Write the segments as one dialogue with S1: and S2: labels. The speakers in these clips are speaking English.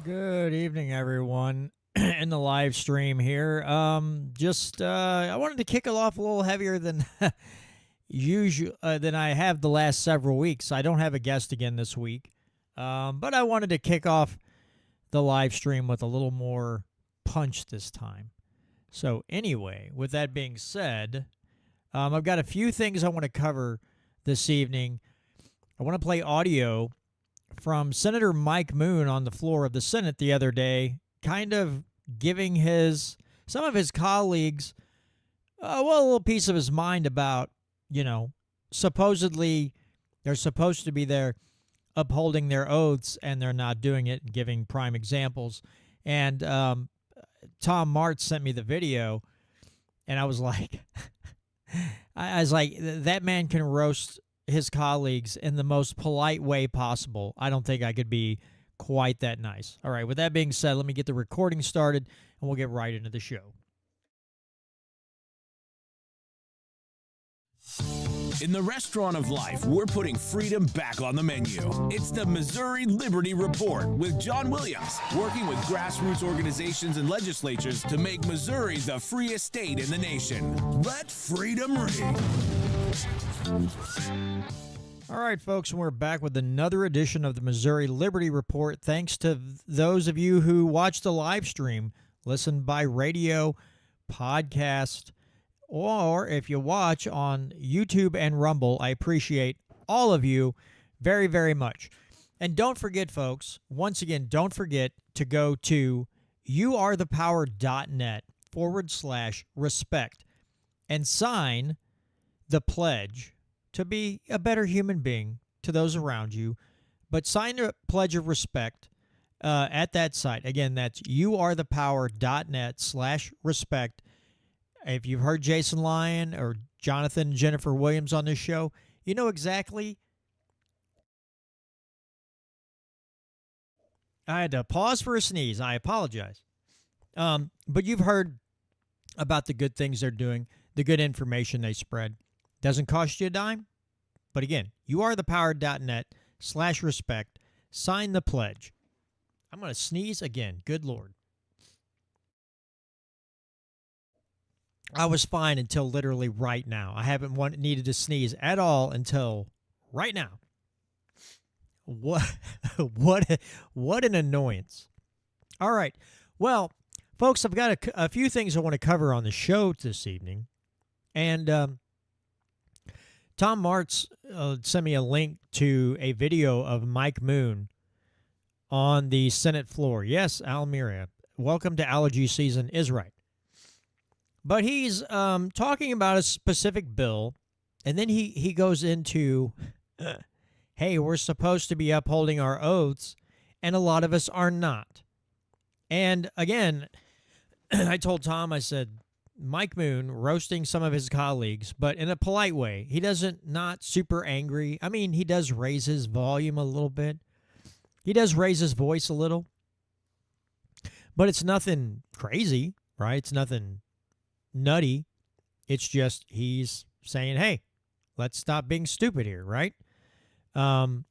S1: Good evening, everyone, in the live stream here. I wanted to kick it off a little heavier than usual than I have the last several weeks. I don't have a guest again this week, but I wanted to kick off the live stream with a little more punch this time. So anyway, with that being said, I've got a few things I want to cover this evening. I want to play audio from Senator Mike Moon on the floor of the Senate the other day, kind of giving some of his colleagues a little piece of his mind about, supposedly they're supposed to be there upholding their oaths and they're not doing it, and giving prime examples. And Tom Martz sent me the video, and I was like, I was like, that man can roast his colleagues in the most polite way possible. I don't think I could be quite that nice. All right, with that being said, let me get the recording started, and we'll get right into the show.
S2: In the restaurant of life, we're putting freedom back on the menu. It's the Missouri Liberty Report with John Williams, working with grassroots organizations and legislatures to make Missouri the freest state in the nation. Let freedom ring.
S1: All right, folks, and we're back with another edition of the Missouri Liberty Report. Thanks to those of you who watch the live stream, listen by radio, podcast, or if you watch on YouTube and Rumble. I appreciate all of you very, very much. And don't forget, folks, once again, don't forget to go to youarethepower.net/respect and sign the pledge to be a better human being to those around you. But sign the pledge of respect at that site. Again, that's youarethepower.net/respect. If you've heard Jason Lyon or Jonathan and Jennifer Williams on this show, you know exactly. I had to pause for a sneeze. I apologize. But you've heard about the good things they're doing, the good information they spread. Doesn't cost you a dime. But again, youarethepower.net/respect. Sign the pledge. I'm going to sneeze again. Good Lord. I was fine until literally right now. I haven't needed to sneeze at all until right now. What an annoyance. All right. Well, folks, I've got a few things I want to cover on the show this evening. And Tom Martz sent me a link to a video of Mike Moon on the Senate floor. Yes, Almeria. Welcome to allergy season is right. But he's talking about a specific bill, and then he goes into, hey, we're supposed to be upholding our oaths, and a lot of us are not. And again, I told Tom, I said, Mike Moon roasting some of his colleagues, but in a polite way. He doesn't, not super angry. I mean, he does raise his volume a little bit. He does raise his voice a little. But it's nothing crazy, right? It's nothing nutty. It's just he's saying, hey, let's stop being stupid here, right? In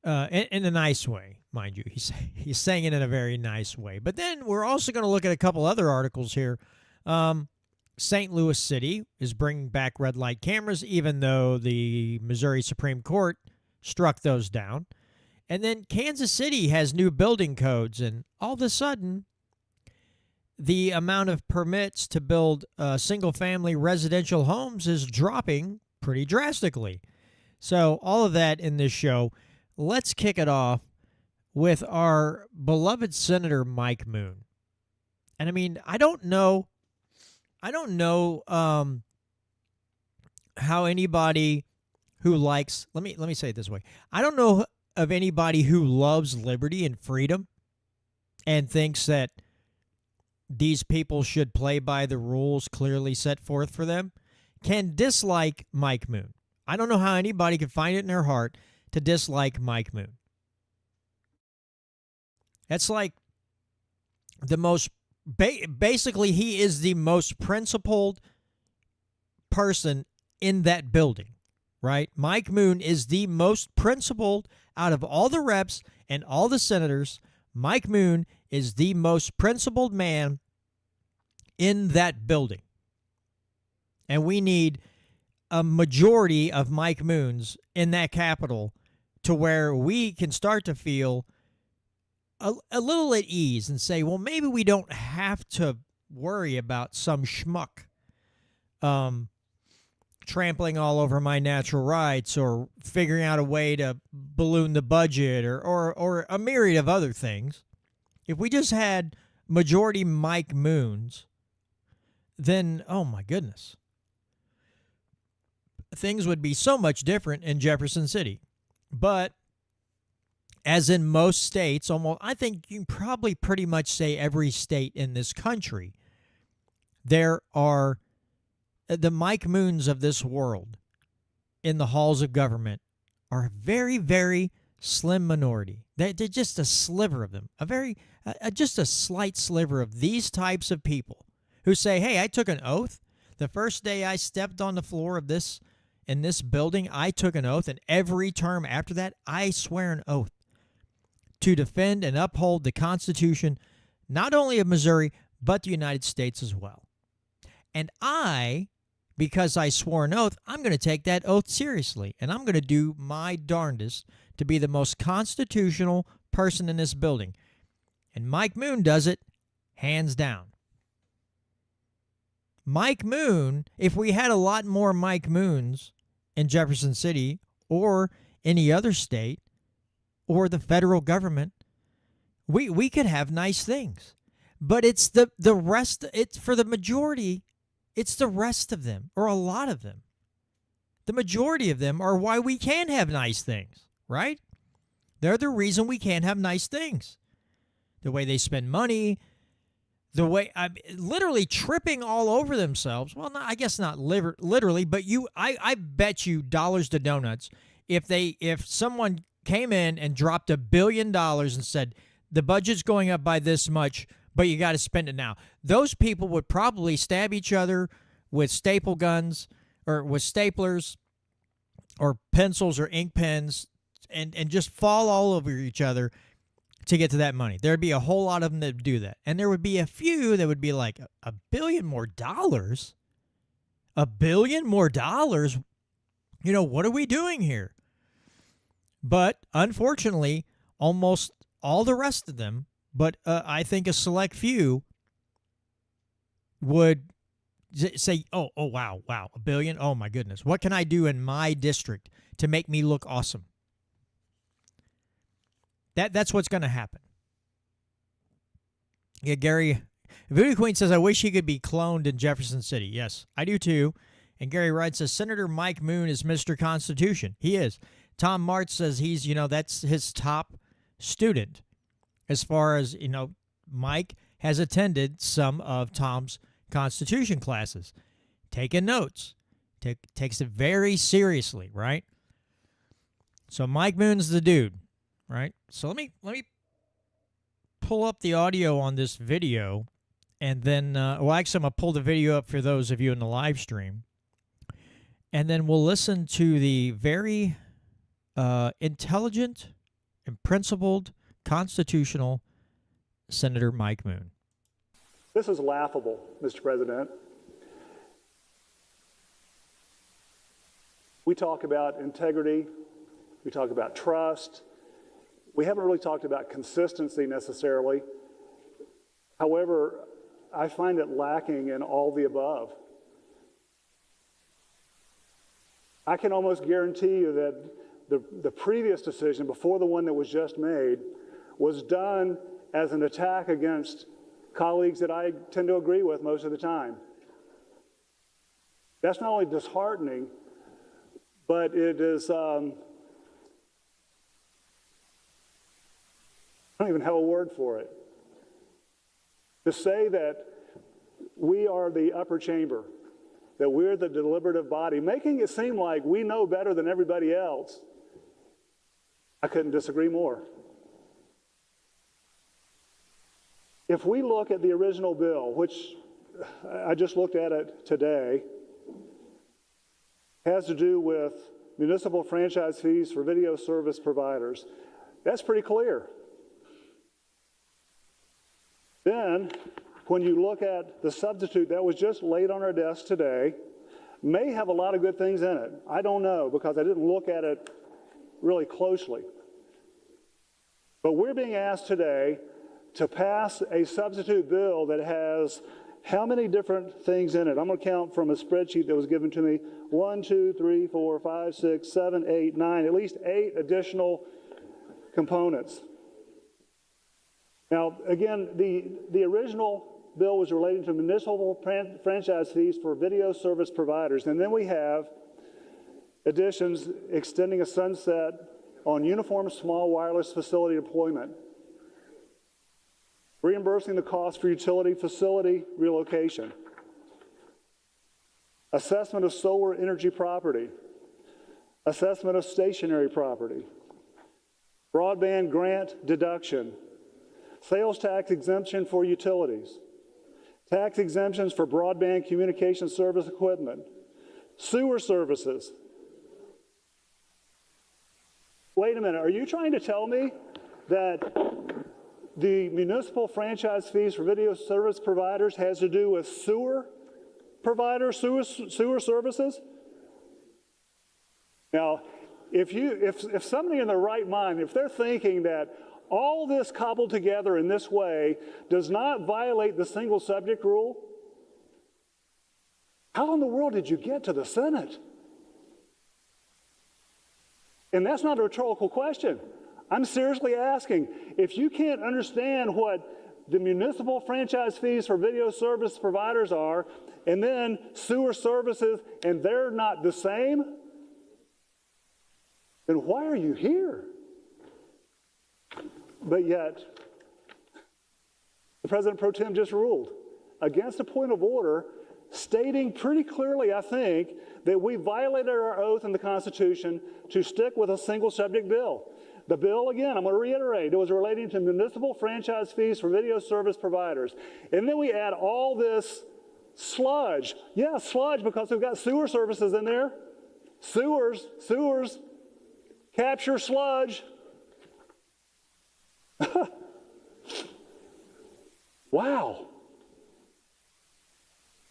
S1: a nice way, mind you. He's saying it in a very nice way. But then we're also going to look at a couple other articles here. St. Louis City is bringing back red light cameras, even though the Missouri Supreme Court struck those down. And then Kansas City has new building codes, and all of a sudden, the amount of permits to build single-family residential homes is dropping pretty drastically. So all of that in this show. Let's kick it off with our beloved Senator Mike Moon. And I mean, I don't know how anybody who likes, let me say it this way. I don't know of anybody who loves liberty and freedom and thinks that these people should play by the rules clearly set forth for them, can dislike Mike Moon. I don't know how anybody can find it in their heart to dislike Mike Moon. That's like the most, basically he is the most principled person in that building, right? Mike Moon is the most principled out of all the reps and all the senators, Mike Moon is the most principled man in that building. And we need a majority of Mike Moons in that Capitol to where we can start to feel a little at ease and say, well, maybe we don't have to worry about some schmuck trampling all over my natural rights or figuring out a way to balloon the budget or a myriad of other things. If we just had majority Mike Moons, then, oh my goodness, things would be so much different in Jefferson City. But as in most states, almost, I think you can probably pretty much say every state in this country, there are the Mike Moons of this world in the halls of government are a very, very slim minority. They're just a sliver of them, just a slight sliver of these types of people who say, hey, I took an oath. The first day I stepped on the floor of this in this building, I took an oath, and every term after that, I swear an oath to defend and uphold the Constitution, not only of Missouri, but the United States as well. And because I swore an oath, I'm going to take that oath seriously, and I'm going to do my darndest to be the most constitutional person in this building. And Mike Moon does it hands down. Mike Moon, if we had a lot more Mike Moons in Jefferson City or any other state or the federal government, we could have nice things. But it's the rest, it's for the majority, it's the rest of them, or a lot of them. The majority of them are why we can't have nice things, right? They're the reason we can't have nice things. The way they spend money, the way literally tripping all over themselves. Well, I guess not literally, but I bet you dollars to donuts if someone came in and dropped $1 billion and said the budget's going up by this much, but you got to spend it now. Those people would probably stab each other with staple guns or with staplers or pencils or ink pens and just fall all over each other to get to that money. There'd be a whole lot of them that would do that. And there would be a few that would be like, $1 billion more dollars? $1 billion more dollars? You know, what are we doing here? But unfortunately, almost all the rest of them, but I think a select few would say, oh, wow, $1 billion? Oh, my goodness. What can I do in my district to make me look awesome? That's what's going to happen. Yeah, Gary, Voodoo Queen says, I wish he could be cloned in Jefferson City. Yes, I do too. And Gary Wright says, Senator Mike Moon is Mr. Constitution. He is. Tom March says he's, that's his top student. As far as, Mike has attended some of Tom's Constitution classes, taking notes, takes it very seriously, right? So Mike Moon's the dude, right? So let me pull up the audio on this video, and then, actually, I'm going to pull the video up for those of you in the live stream, and then we'll listen to the very intelligent and principled constitutional Senator Mike Moon.
S3: This is laughable, Mr. President. We talk about integrity. We talk about trust. We haven't really talked about consistency necessarily. However, I find it lacking in all the above. I can almost guarantee you that the previous decision, before the one that was just made, was done as an attack against colleagues that I tend to agree with most of the time. That's not only disheartening, but it is, I don't even have a word for it. To say that we are the upper chamber, that we're the deliberative body, making it seem like we know better than everybody else, I couldn't disagree more. If we look at the original bill, which I just looked at it today, has to do with municipal franchise fees for video service providers. That's pretty clear. Then, when you look at the substitute that was just laid on our desk today, may have a lot of good things in it. I don't know, because I didn't look at it really closely. But we're being asked today to pass a substitute bill that has how many different things in it? I'm going to count from a spreadsheet that was given to me. 1, 2, 3, 4, 5, 6, 7, 8, 9, at least 8 additional components. Now, again, the original bill was relating to municipal franchise fees for video service providers. And then we have additions extending a sunset on uniform small wireless facility deployment, reimbursing the cost for utility facility relocation, assessment of solar energy property, assessment of stationary property, broadband grant deduction, sales tax exemption for utilities, tax exemptions for broadband communication service equipment, sewer services. Wait a minute, are you trying to tell me that the municipal franchise fees for video service providers has to do with sewer providers, sewer services? Now, if somebody in their right mind, if they're thinking that all this cobbled together in this way does not violate the single subject rule, how in the world did you get to the Senate? And that's not a rhetorical question. I'm seriously asking, if you can't understand what the municipal franchise fees for video service providers are, and then sewer services, and they're not the same, then why are you here? But yet, the President Pro Tem just ruled against a point of order, stating pretty clearly, I think, that we violated our oath in the Constitution to stick with a single subject bill. The bill, again, I'm going to reiterate, it was relating to municipal franchise fees for video service providers. And then we add all this sludge. Yeah, sludge, because we've got sewer services in there. Sewers capture sludge. Wow.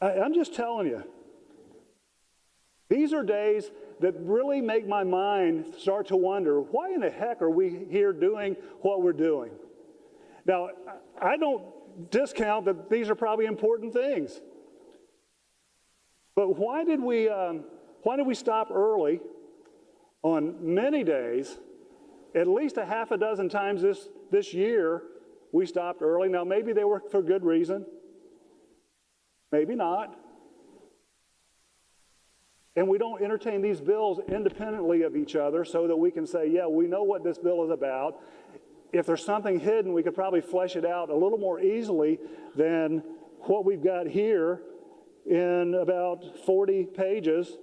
S3: I'm just telling you. These are days that really make my mind start to wonder, why in the heck are we here doing what we're doing? Now, I don't discount that these are probably important things. But why did we stop early on many days? At least a half a dozen times this year, we stopped early. Now, maybe they were for good reason. Maybe not. And we don't entertain these bills independently of each other so that we can say, yeah, we know what this bill is about. If there's something hidden, we could probably flesh it out a little more easily than what we've got here in about 40 pages.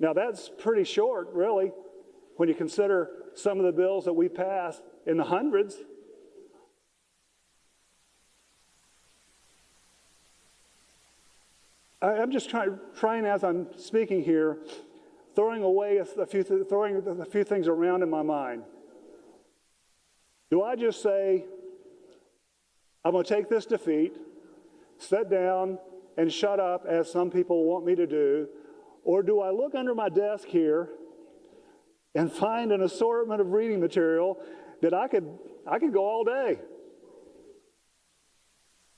S3: Now, that's pretty short, really, when you consider some of the bills that we passed in the hundreds. I'm just trying as I'm speaking here, throwing a few things around in my mind. Do I just say, I'm going to take this defeat, sit down, and shut up, as some people want me to do? Or do I look under my desk here and find an assortment of reading material that I could go all day?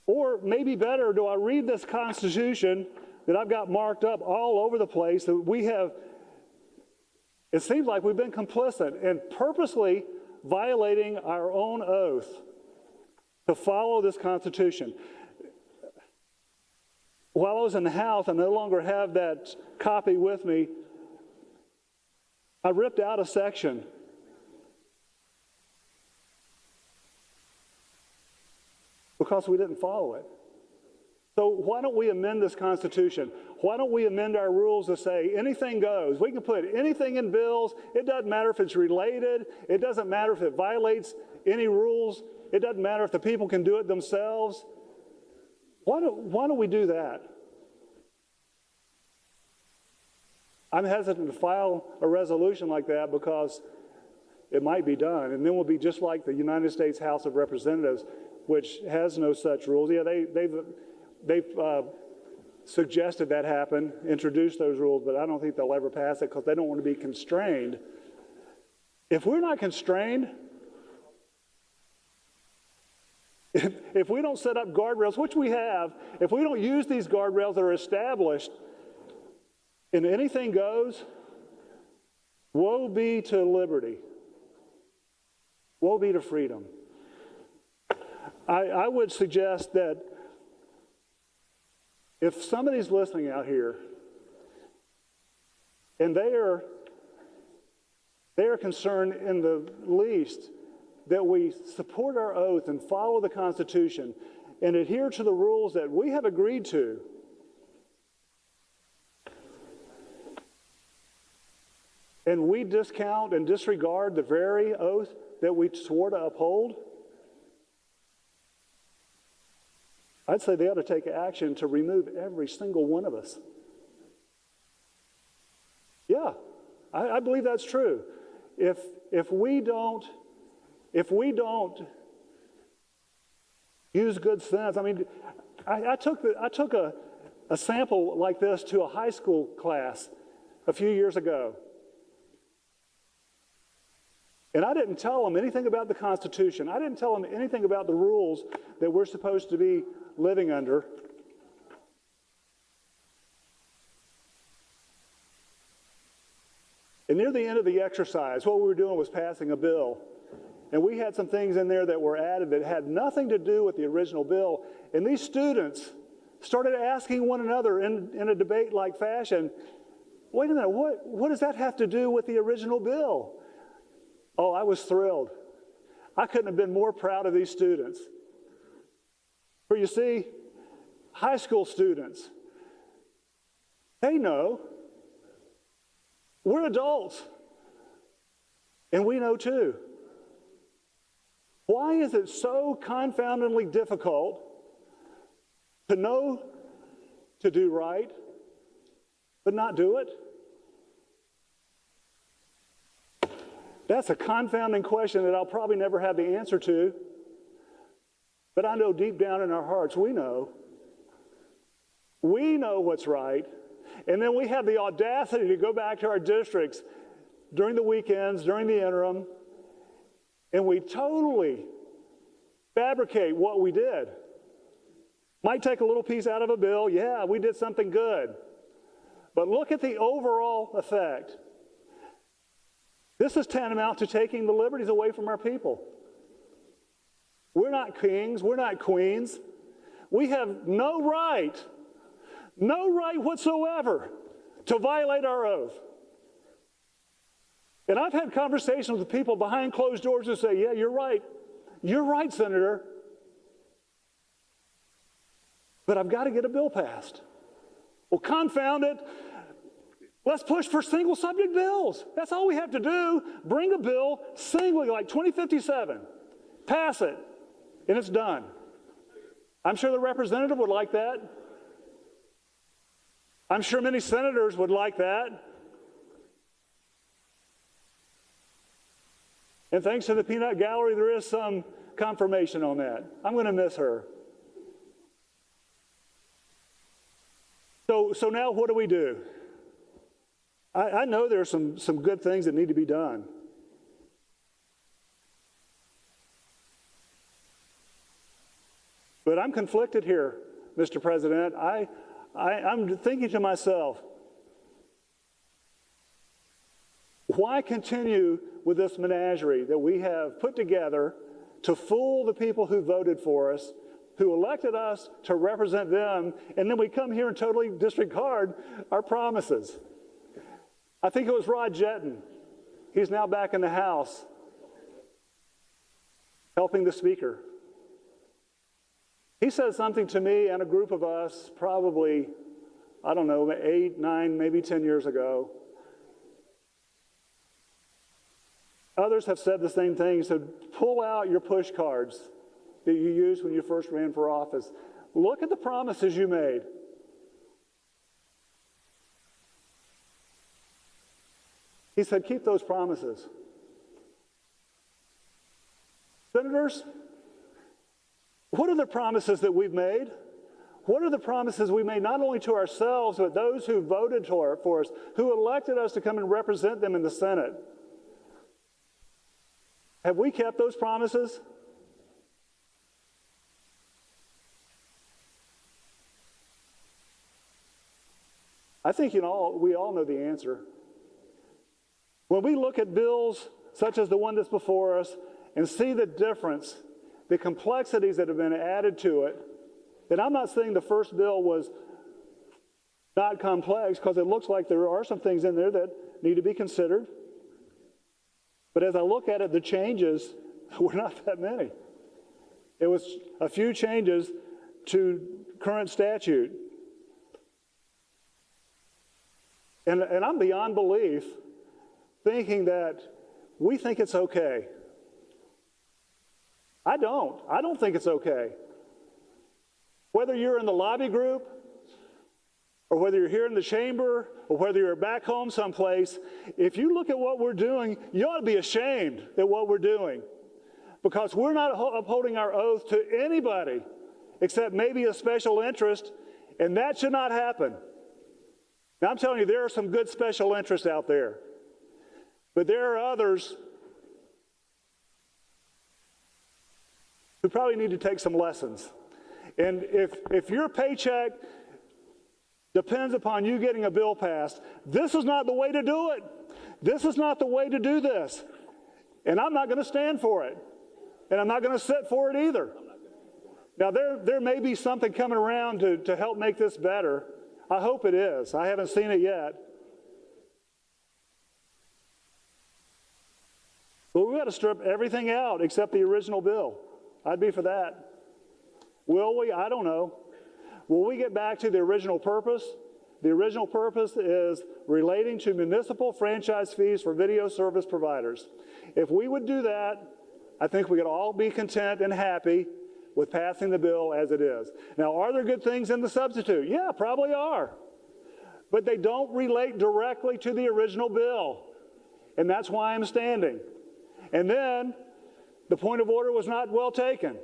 S3: Or maybe better, do I read this Constitution that I've got marked up all over the place that we have, it seems like we've been complicit in purposely violating our own oath to follow this Constitution. While I was in the house, I no longer have that copy with me. I ripped out a section because we didn't follow it. So why don't we amend this Constitution? Why don't we amend our rules to say anything goes? We can put anything in bills. It doesn't matter if it's related. It doesn't matter if it violates any rules. It doesn't matter if the people can do it themselves. Why don't we do that? I'm hesitant to file a resolution like that because it might be done. And then we'll be just like the United States House of Representatives, which has no such rules. Yeah, they've suggested that happen, introduced those rules, but I don't think they'll ever pass it because they don't want to be constrained. If we're not constrained, if we don't set up guardrails, which we have, if we don't use these guardrails that are established, and anything goes, woe be to liberty. Woe be to freedom. I would suggest that if somebody's listening out here and they are concerned in the least that we support our oath and follow the Constitution and adhere to the rules that we have agreed to, and we discount and disregard the very oath that we swore to uphold, I'd say they ought to take action to remove every single one of us. Yeah, I believe that's true. If we don't use good sense, I mean, I took a sample like this to a high school class a few years ago. And I didn't tell them anything about the Constitution. I didn't tell them anything about the rules that we're supposed to be living under. And near the end of the exercise, what we were doing was passing a bill. And we had some things in there that were added that had nothing to do with the original bill. And these students started asking one another in a debate-like fashion, wait a minute, what does that have to do with the original bill? Oh, I was thrilled. I couldn't have been more proud of these students. For you see, high school students, they know we're adults, and we know too. Why is it so confoundingly difficult to know to do right, but not do it? That's a confounding question that I'll probably never have the answer to. But I know deep down in our hearts, we know. We know what's right. And then we have the audacity to go back to our districts during the weekends, during the interim, and we totally fabricate what we did. Might take a little piece out of a bill. Yeah, we did something good. But look at the overall effect. This is tantamount to taking the liberties away from our people. We're not kings. We're not queens. We have no right whatsoever to violate our oath. And I've had conversations with people behind closed doors who say, yeah, you're right. You're right, Senator. But I've got to get a bill passed. Well, confound it. Let's push for single subject bills. That's all we have to do. Bring a bill singly, like 2057. Pass it, and it's done. I'm sure the representative would like that. I'm sure many senators would like that. And thanks to the peanut gallery, there is some confirmation on that. I'm going to miss her. So now what do? I know there are some good things that need to be done. But I'm conflicted here, Mr. President. I'm thinking to myself, why continue with this menagerie that we have put together to fool the people who voted for us, who elected us to represent them, and then we come here and totally disregard our promises? I think it was Rod Jetton. He's now back in the House, helping the Speaker. He said something to me and a group of us probably, 8, 9, maybe 10 years ago. Others have said the same thing. He said, pull out your push cards that you used when you first ran for office. Look at the promises you made. He said, keep those promises. Senators, what are the promises that we've made? What are the promises we made not only to ourselves, but those who voted for us, who elected us to come and represent them in the Senate? Have we kept those promises? I think we all know the answer. When we look at bills such as the one that's before us and see the difference, the complexities that have been added to it, and I'm not saying the first bill was not complex, because it looks like there are some things in there that need to be considered. But as I look at it, the changes were not that many. It was a few changes to current statute. And I'm beyond belief thinking that we think it's okay. I don't think it's okay. Whether you're in the lobby group, or whether you're here in the chamber, or whether you're back home someplace, if you look at what we're doing, you ought to be ashamed at what we're doing, because we're not upholding our oath to anybody except maybe a special interest, and that should not happen. Now, I'm telling you, there are some good special interests out there, but there are others who probably need to take some lessons. And if your paycheck depends upon you getting a bill passed, this is not the way to do it. This is not the way to do this. And I'm not going to stand for it. And I'm not going to sit for it either. Now, there may be something coming around to help make this better. I hope it is. I haven't seen it yet. But we've got to strip everything out except the original bill. I'd be for that. Will we? I don't know. Will we get back to the original purpose? The original purpose is relating to municipal franchise fees for video service providers. If we would do that, I think we could all be content and happy with passing the bill as it is. Now, are there good things in the substitute? Yeah, probably are. But they don't relate directly to the original bill. And that's why I'm standing. And then, the point of order was not well taken.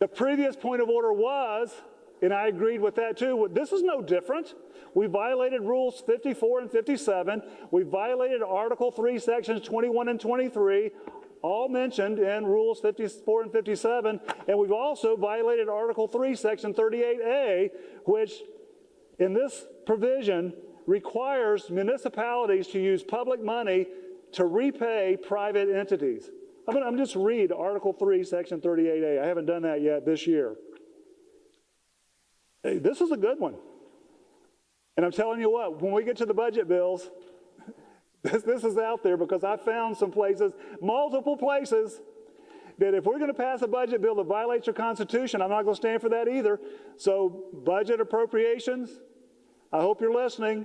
S3: The previous point of order was, and I agreed with that too, this is no different. We violated Rules 54 and 57. We violated Article 3, Sections 21 and 23, all mentioned in Rules 54 and 57. And we've also violated Article 3, Section 38A, which in this provision requires municipalities to use public money to repay private entities. I'm just read Article 3, Section 38A. I haven't done that yet this year. Hey, this is a good one. And I'm telling you what, when we get to the budget bills, this is out there, because I found some places, multiple places, that if we're going to pass a budget bill that violates your Constitution, I'm not going to stand for that either. So budget appropriations, I hope you're listening.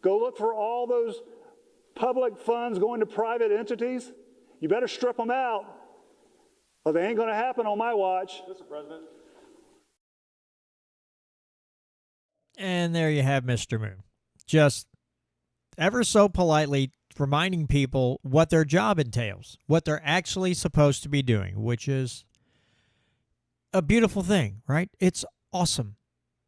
S3: Go look for all those public funds going to private entities. You better strip them out, or they ain't going to happen on my watch.
S4: Mr. President.
S1: And there you have Mr. Moon. Just ever so politely reminding people what their job entails, what they're actually supposed to be doing, which is a beautiful thing, right? It's awesome.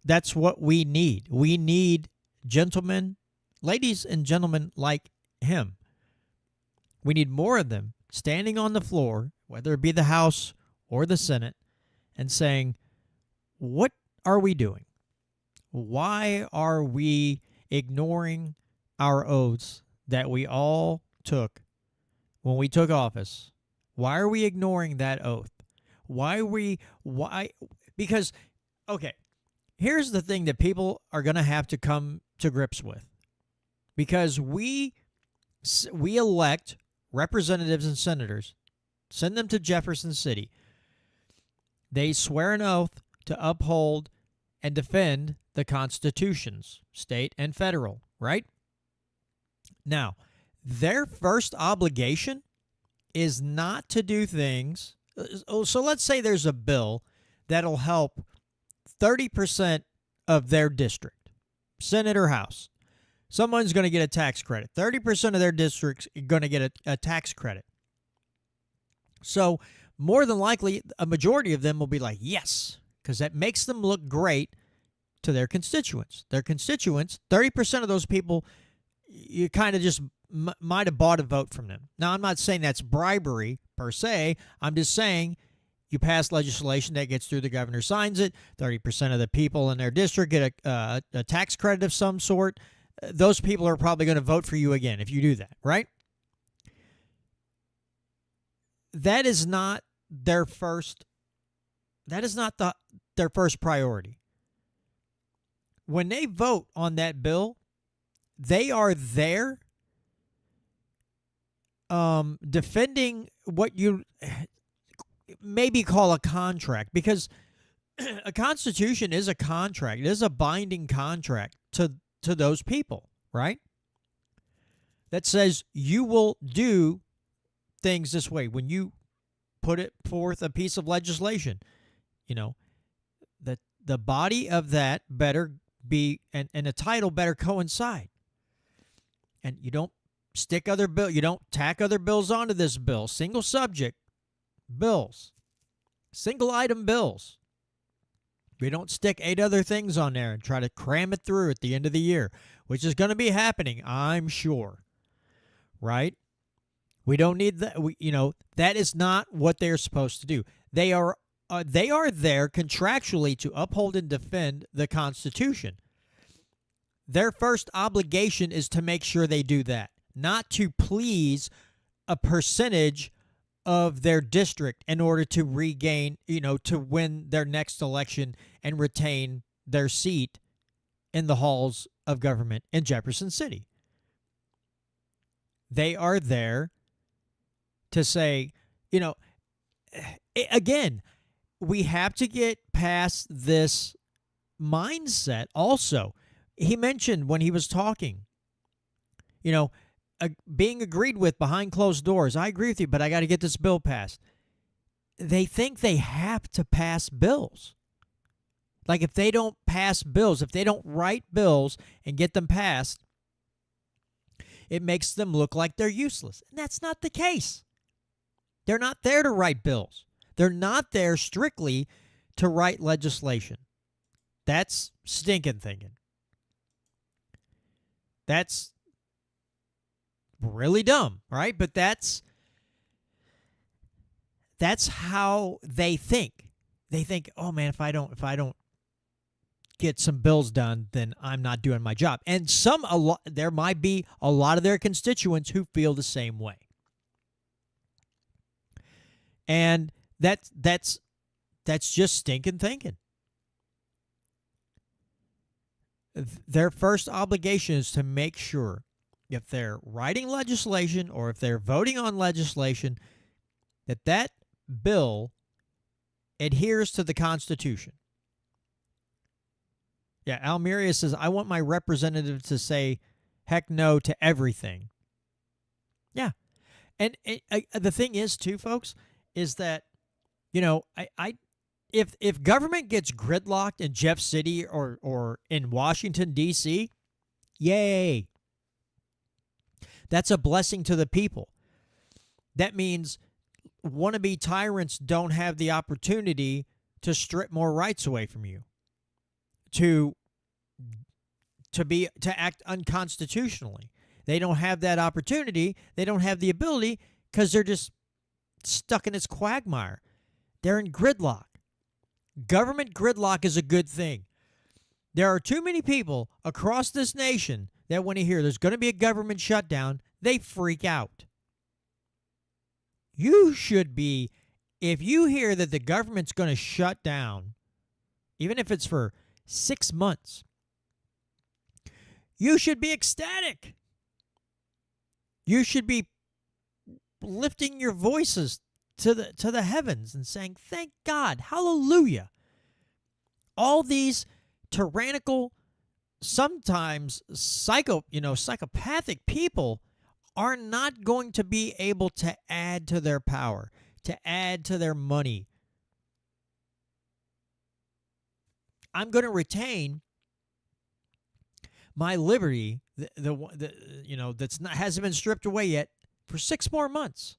S1: That's what we need. We need gentlemen, ladies and gentlemen like him. We need more of them standing on the floor, whether it be the House or the Senate, and saying, what are we doing? Why are we ignoring our oaths that we all took when we took office? Why are we ignoring that oath? Because, okay, here's the thing that people are going to have to come to grips with. Because we elect representatives and senators, send them to Jefferson City. They swear an oath to uphold and defend the constitutions, state and federal, right? Now, their first obligation is not to do things. So let's say there's a bill that'll help 30% of their district, Senate or House. Someone's going to get a tax credit. 30% of their district's going to get a tax credit. So more than likely, a majority of them will be like, yes, because that makes them look great to their constituents. Their constituents, 30% of those people, you kind of just might have bought a vote from them. Now, I'm not saying that's bribery per se. I'm just saying you pass legislation that gets through, the governor signs it, 30% of the people in their district get a tax credit of some sort. Those people are probably going to vote for you again if you do that, right? That is not their first. That is not their first priority. When they vote on that bill, they are there defending what you maybe call a contract, because a constitution is a contract. It is a binding contract to those people, right? That says you will do things this way. When you put it forth a piece of legislation, that the body of that better be, and the title better coincide. And you don't stick other bill, you don't tack other bills onto this bill. Single subject bills, single item bills. We don't stick 8 other things on there and try to cram it through at the end of the year, which is going to be happening, I'm sure. Right? We don't need that. That is not what they're supposed to do. They are there contractually to uphold and defend the Constitution. Their first obligation is to make sure they do that, not to please a percentage of their district in order to regain, to win their next election and retain their seat in the halls of government in Jefferson City. They are there to say, again, we have to get past this mindset also. He mentioned when he was talking, being agreed with behind closed doors. I agree with you, but I got to get this bill passed. They think they have to pass bills. Like if they don't pass bills, if they don't write bills and get them passed, it makes them look like they're useless. And that's not the case. They're not there to write bills. They're not there strictly to write legislation. That's stinking thinking. That's really dumb, right? But that's how they think. They think, oh man, if I don't get some bills done, then I'm not doing my job. And there might be a lot of their constituents who feel the same way. And that's just stinking thinking. Their first obligation is to make sure, if they're writing legislation or if they're voting on legislation, that bill adheres to the Constitution. Yeah, Almeria says, I want my representative to say heck no to everything. Yeah. And the thing is, too, folks, is that, if government gets gridlocked in Jeff City or in Washington, D.C., yay. That's a blessing to the people. That means wannabe tyrants don't have the opportunity to strip more rights away from you, to act unconstitutionally. They don't have that opportunity. They don't have the ability because they're just stuck in this quagmire. They're in gridlock. Government gridlock is a good thing. There are too many people across this nation that when they hear there's going to be a government shutdown, they freak out. You should be, if you hear that the government's going to shut down, even if it's for 6 months, you should be ecstatic. You should be lifting your voices to the heavens and saying, thank God, hallelujah. All these tyrannical, sometimes psychopathic people are not going to be able to add to their power, to add to their money. I'm going to retain my liberty, hasn't been stripped away yet, for 6 more months.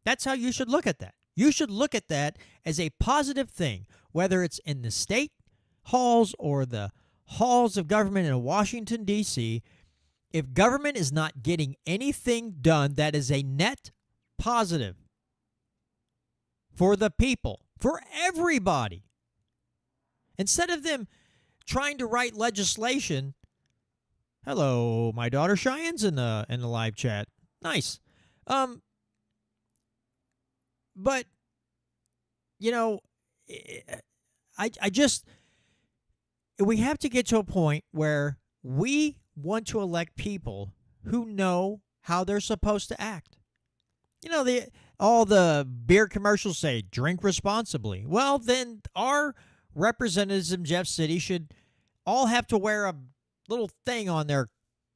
S1: That's how you should look at that. You should look at that as a positive thing, whether it's in the state halls or the halls of government in Washington, D.C. If government is not getting anything done, that is a net positive for the people, for everybody. Instead of them trying to write legislation. Hello, my daughter Cheyenne's in the live chat. Nice. But you know, I just, we have to get to a point where we want to elect people who know how they're supposed to act. You know, all the beer commercials say drink responsibly. Well, then our representatives in Jeff City should all have to wear a little thing on their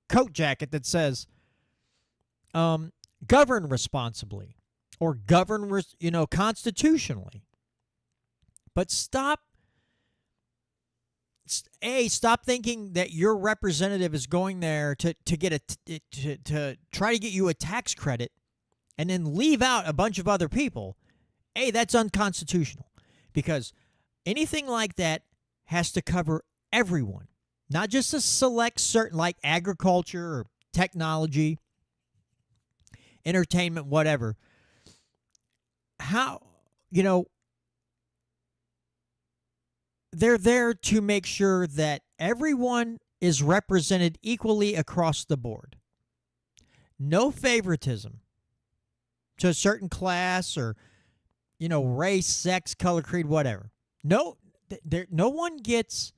S1: coat jacket that says govern responsibly or govern constitutionally. But stop thinking that your representative is going there to try to get you a tax credit and then leave out a bunch of other people. That's unconstitutional, because anything like that has to cover everyone, not just a select certain, like agriculture or technology, entertainment, whatever. How, they're there to make sure that everyone is represented equally across the board. No favoritism to a certain class or, race, sex, color, creed, whatever. No one gets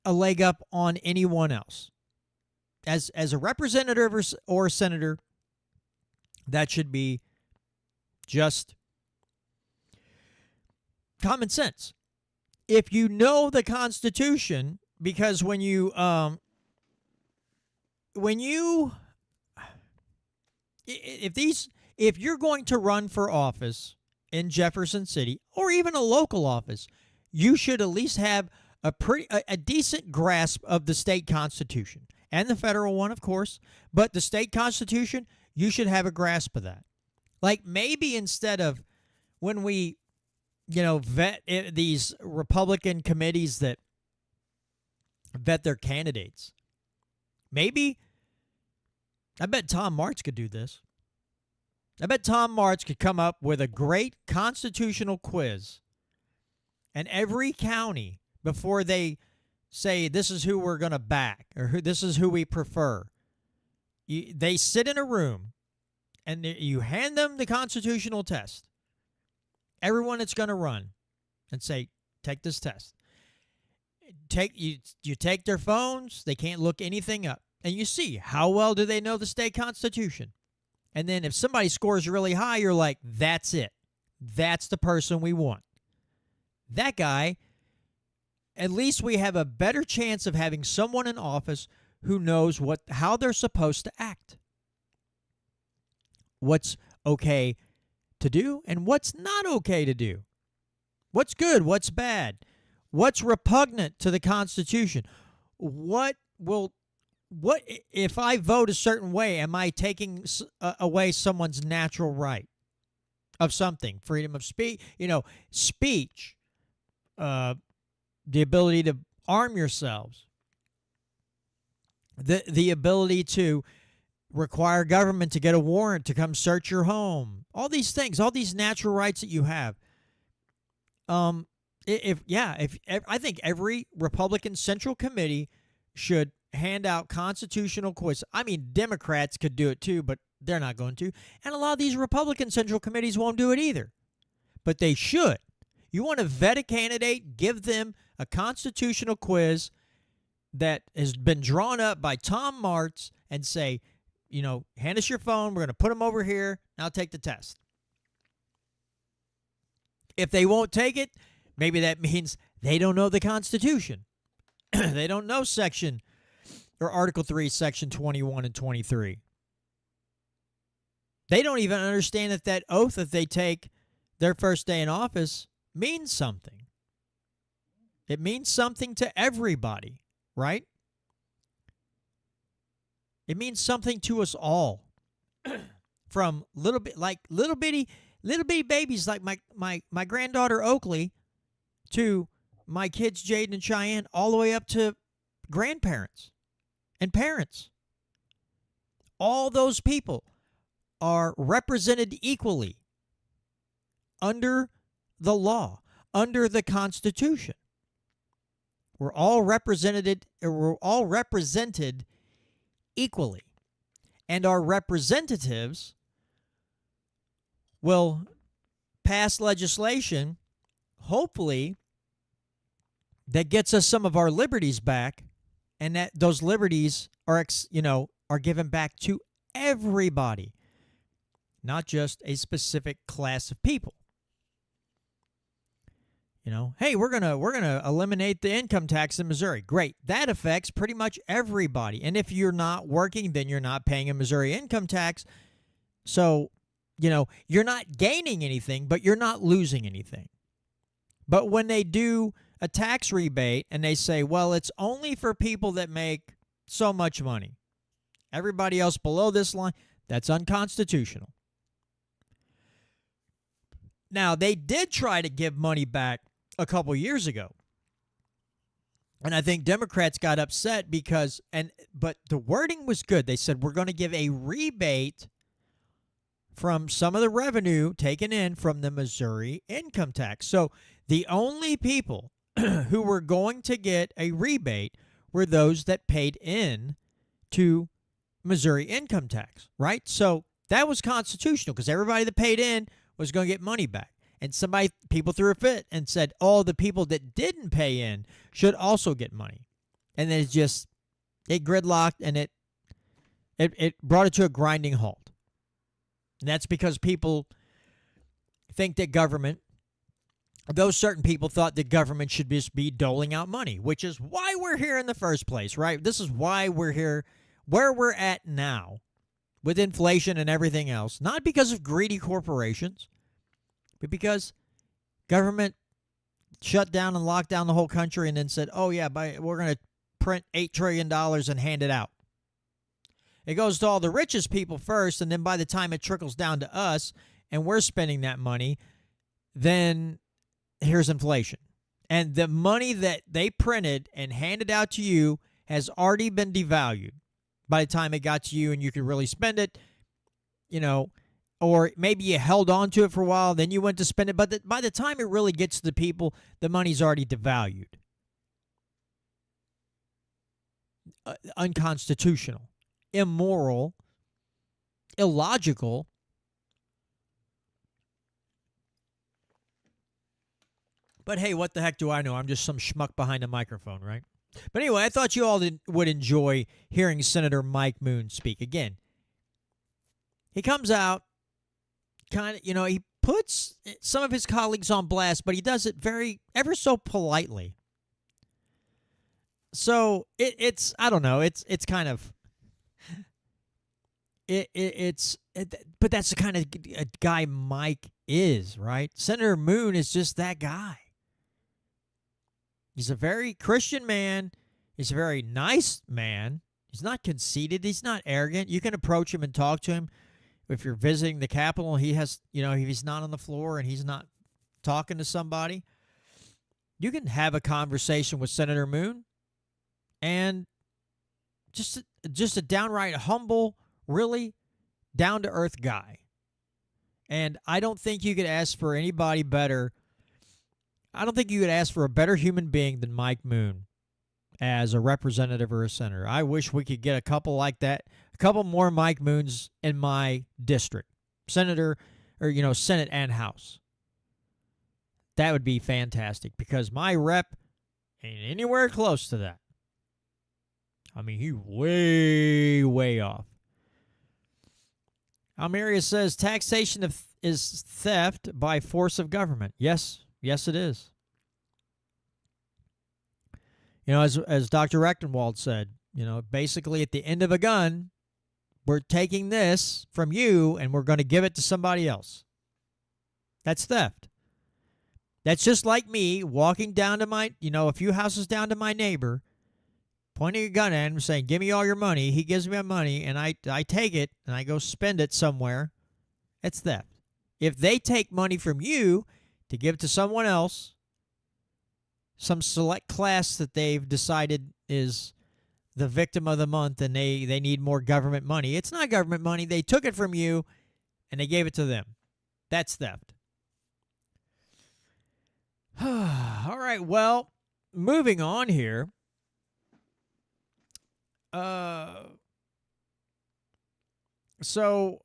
S1: a leg up on anyone else. As a representative or a senator, that should be just common sense. If you know the Constitution, because if you're going to run for office in Jefferson City or even a local office, you should at least have a decent grasp of the state constitution and the federal one, of course. But the state constitution, you should have a grasp of that. Like, maybe instead of when we vet these Republican committees that vet their candidates, maybe, I bet Tom Martz could do this. I bet Tom Martz could come up with a great constitutional quiz. And every county, before they say this is who we're going to back or this is who we prefer, they sit in a room and you hand them the constitutional test. Everyone that's going to run, and say, take this test. You take their phones. They can't look anything up. And you see, how well do they know the state constitution? And then if somebody scores really high, you're like, that's it. That's the person we want. That guy, at least we have a better chance of having someone in office who knows how they're supposed to act. What's okay to do and what's not okay to do. What's good, what's bad, what's repugnant to the Constitution. What if I vote a certain way, am I taking away someone's natural right of something? Freedom of speech, speech, the ability to arm yourselves, the ability to require government to get a warrant to come search your home. All these things, all these natural rights that you have. I think every Republican Central Committee should hand out constitutional quizzes. I mean, Democrats could do it too, but they're not going to. And a lot of these Republican Central Committees won't do it either. But they should. You want to vet a candidate, give them a constitutional quiz that has been drawn up by Tom Martz and say, hand us your phone. We're going to put them over here. Now take the test. If they won't take it, maybe that means they don't know the Constitution. They don't know Section or Article 3, Section 21 and 23. They don't even understand that oath that they take their first day in office means something. It means something to everybody, right? It means something to us all. from little bitty babies like my granddaughter Oakley to my kids Jaden and Cheyenne, all the way up to grandparents and parents. All those people are represented equally under the law, under the Constitution. We're all represented equally. And our representatives will pass legislation, hopefully, that gets us some of our liberties back, and that those liberties are given back to everybody, not just a specific class of people. Hey, we're gonna eliminate the income tax in Missouri. Great. That affects pretty much everybody. And if you're not working, then you're not paying a Missouri income tax. So, you're not gaining anything, but you're not losing anything. But when they do a tax rebate and they say, well, it's only for people that make so much money, everybody else below this line, that's unconstitutional. Now, they did try to give money back a couple years ago. And I think Democrats got upset but the wording was good. They said, we're going to give a rebate from some of the revenue taken in from the Missouri income tax. So the only people who were going to get a rebate were those that paid in to Missouri income tax, right? So that was constitutional because everybody that paid in was going to get money back. And people threw a fit and said, oh, the people that didn't pay in should also get money. And then it gridlocked, and it brought it to a grinding halt. And that's because people think that those certain people thought that government should just be doling out money, which is why we're here in the first place, right? This is why we're here where we're at now with inflation and everything else, not because of greedy corporations, but because government shut down and locked down the whole country and then said, oh, yeah, we're going to print $8 trillion and hand it out. It goes to all the richest people first, and then by the time it trickles down to us and we're spending that money, then here's inflation. And the money that they printed and handed out to you has already been devalued by the time it got to you and you could really spend it, or maybe you held on to it for a while, then you went to spend it. But by the time it really gets to the people, the money's already devalued. Unconstitutional, immoral, illogical. But hey, what the heck do I know? I'm just some schmuck behind a microphone, right? But anyway, I thought you all would enjoy hearing Senator Mike Moon speak. Again, he comes out, he puts some of his colleagues on blast, but he does it ever so politely. So it's I don't know, it's kind of but that's the kind of guy Mike is, right? Senator Moon is just that guy. He's a very Christian man. He's a very nice man. He's not conceited. He's not arrogant. You can approach him and talk to him. If you're visiting the Capitol, he has, if he's not on the floor and he's not talking to somebody, you can have a conversation with Senator Moon, and just a downright humble, really down-to-earth guy. And I don't think you could ask for anybody better. I don't think you could ask for a better human being than Mike Moon as a representative or a senator. I wish we could get a couple like that, a couple more Mike Moons in my district, senator or, Senate and House. That would be fantastic because my rep ain't anywhere close to that. I mean, he's way, way off. Almeria says taxation is theft by force of government. Yes, it is. As Dr. Rechtenwald said, basically at the end of a gun, we're taking this from you and we're going to give it to somebody else. That's theft. That's just like me walking down to a few houses down to my neighbor, pointing a gun at him saying, give me all your money. He gives me my money and I take it and I go spend it somewhere It's theft. If they take money from you to give to someone else, some select class that they've decided is the victim of the month and they need more government money, it's not government money. They took it from you and they gave it to them. That's theft. All right, well, moving on here. So,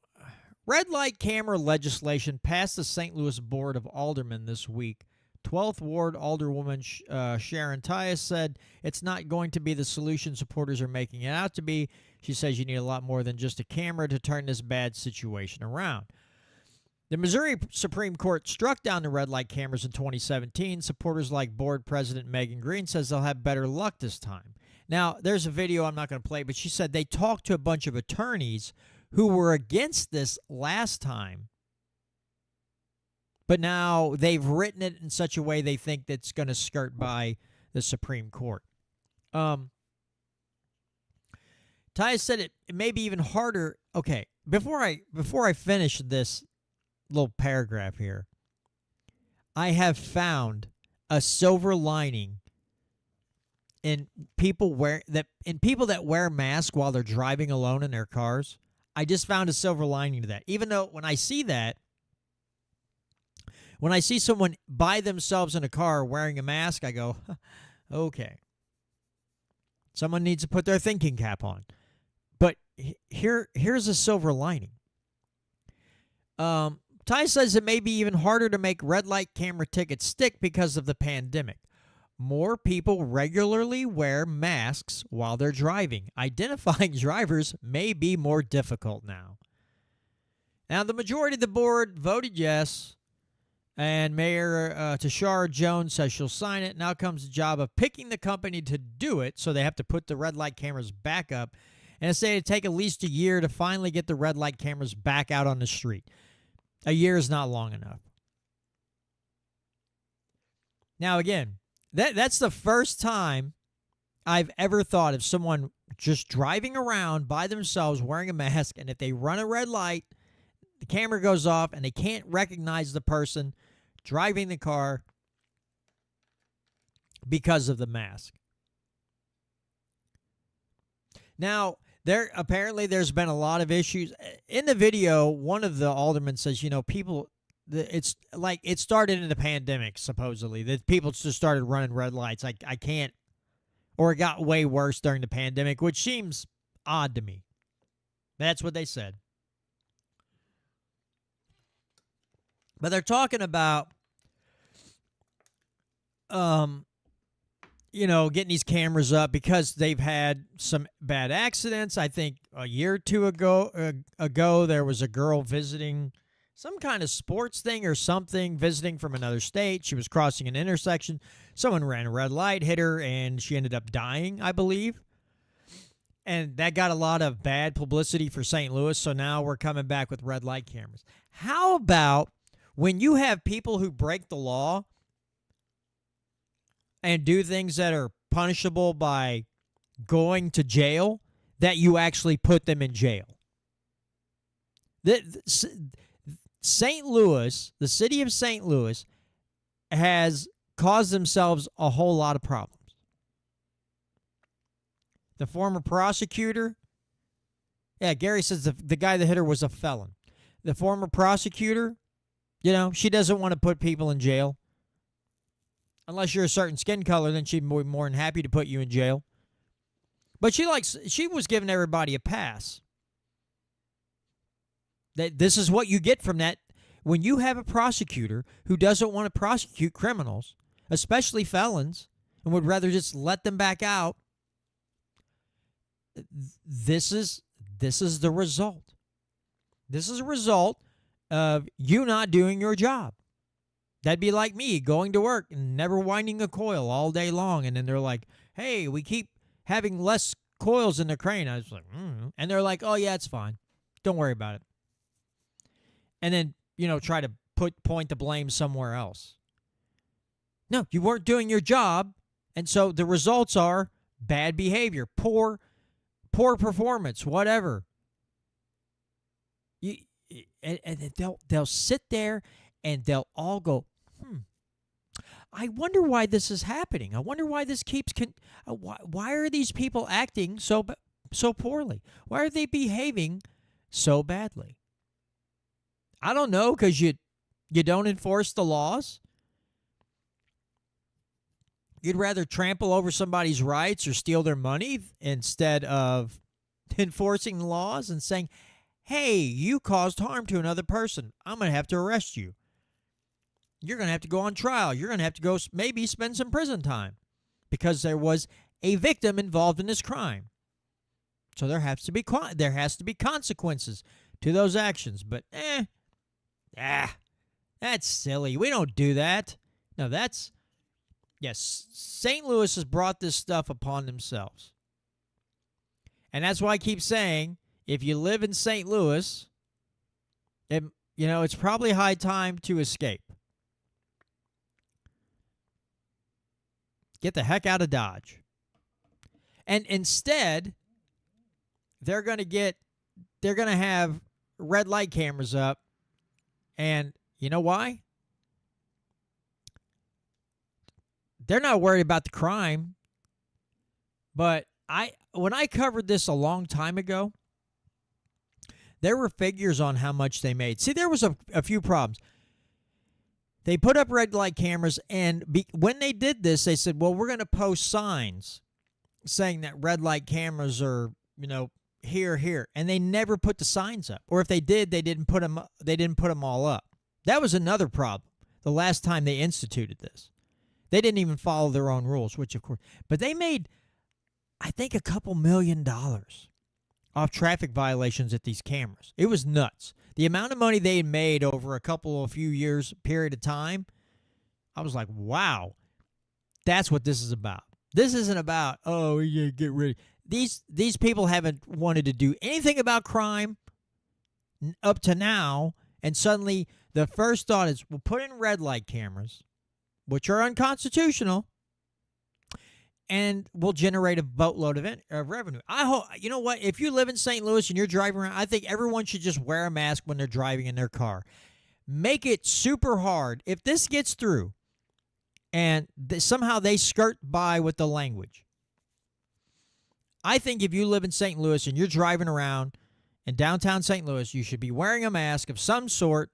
S1: red light camera legislation passed the St. Louis Board of Aldermen this week. 12th Ward Alderwoman Sharon Tyus said it's not going to be the solution supporters are making it out to be. She says you need a lot more than just a camera to turn this bad situation around. The Missouri Supreme Court struck down the red light cameras in 2017. Supporters like board president Megan Green says they'll have better luck this time. Now, there's a video I'm not going to play, but she said they talked to a bunch of attorneys who were against this last time, but now they've written it in such a way they think that's going to skirt by the Supreme Court. Tyus said it may be even harder. Okay, before I finish this little paragraph here, I have found a silver lining in people that wear masks while they're driving alone in their cars. I just found a silver lining to that. Even though when I see someone by themselves in a car wearing a mask, I go, okay. Someone needs to put their thinking cap on. But here's a silver lining. Ty says it may be even harder to make red light camera tickets stick because of the pandemic. More people regularly wear masks while they're driving. Identifying drivers may be more difficult now. Now, the majority of the board voted yes, and Mayor Tashara Jones says she'll sign it. Now comes the job of picking the company to do it, so they have to put the red light cameras back up. And it's saying it'd take at least a year to finally get the red light cameras back out on the street. A year is not long enough. Now, again, that's the first time I've ever thought of someone just driving around by themselves wearing a mask, and if they run a red light, the camera goes off, and they can't recognize the person driving the car because of the mask. Now, there's been a lot of issues. In the video, one of the aldermen says, people, it's like it started in the pandemic, supposedly, that people just started running red lights. I can't, or it got way worse during the pandemic, which seems odd to me. That's what they said. But they're talking about, getting these cameras up because they've had some bad accidents. I think a year or two ago there was a girl visiting some kind of sports thing or something, visiting from another state. She was crossing an intersection. Someone ran a red light, hit her, and she ended up dying, I believe. And that got a lot of bad publicity for St. Louis, so now we're coming back with red light cameras. How about when you have people who break the law and do things that are punishable by going to jail, that you actually put them in jail? St. Louis, the city of St. Louis, has caused themselves a whole lot of problems. The former prosecutor, Gary says the guy that hit her was a felon. The former prosecutor, she doesn't want to put people in jail. Unless you're a certain skin color, then she'd be more than happy to put you in jail. But she was giving everybody a pass. This is what you get from that. When you have a prosecutor who doesn't want to prosecute criminals, especially felons, and would rather just let them back out, this is the result. This is a result of you not doing your job. That'd be like me going to work and never winding a coil all day long, and then they're like, hey, we keep having less coils in the crane. I was like, And they're like, oh, yeah, it's fine. Don't worry about it. And then, try to point the blame somewhere else. No, you weren't doing your job, and so the results are bad behavior, poor performance, whatever. and they'll sit there and they'll all go, I wonder why this is happening. I wonder why this keeps. Why are these people acting so poorly? Why are they behaving so badly? I don't know, because you don't enforce the laws. You'd rather trample over somebody's rights or steal their money instead of enforcing the laws and saying, hey, you caused harm to another person. I'm going to have to arrest you. You're going to have to go on trial. You're going to have to go maybe spend some prison time because there was a victim involved in this crime. So there has to be consequences to those actions. But that's silly. We don't do that. No, yes, St. Louis has brought this stuff upon themselves. And that's why I keep saying, if you live in St. Louis, it's probably high time to escape. Get the heck out of Dodge. And instead, they're going to have red light cameras up. And you know why? They're not worried about the crime. But when I covered this a long time ago, there were figures on how much they made. See, there was a few problems. They put up red light cameras, and when they did this, they said, well, we're going to post signs saying that red light cameras are, here. And they never put the signs up. Or if they did, they didn't put them all up. That was another problem the last time they instituted this. They didn't even follow their own rules, which of course. But they made, I think, a couple $1 million off traffic violations at these cameras. It was nuts. The amount of money they had made over a few years period of time, I was like, wow, that's what this is about. This isn't about, oh, you get rid of these people haven't wanted to do anything about crime up to now, and suddenly the first thought is, we'll put in red light cameras, which are unconstitutional, and we'll generate a boatload of revenue. I hope, you know what? If you live in St. Louis and you're driving around, I think everyone should just wear a mask when they're driving in their car. Make it super hard. If this gets through and somehow they skirt by with the language, I think if you live in St. Louis and you're driving around in downtown St. Louis, you should be wearing a mask of some sort,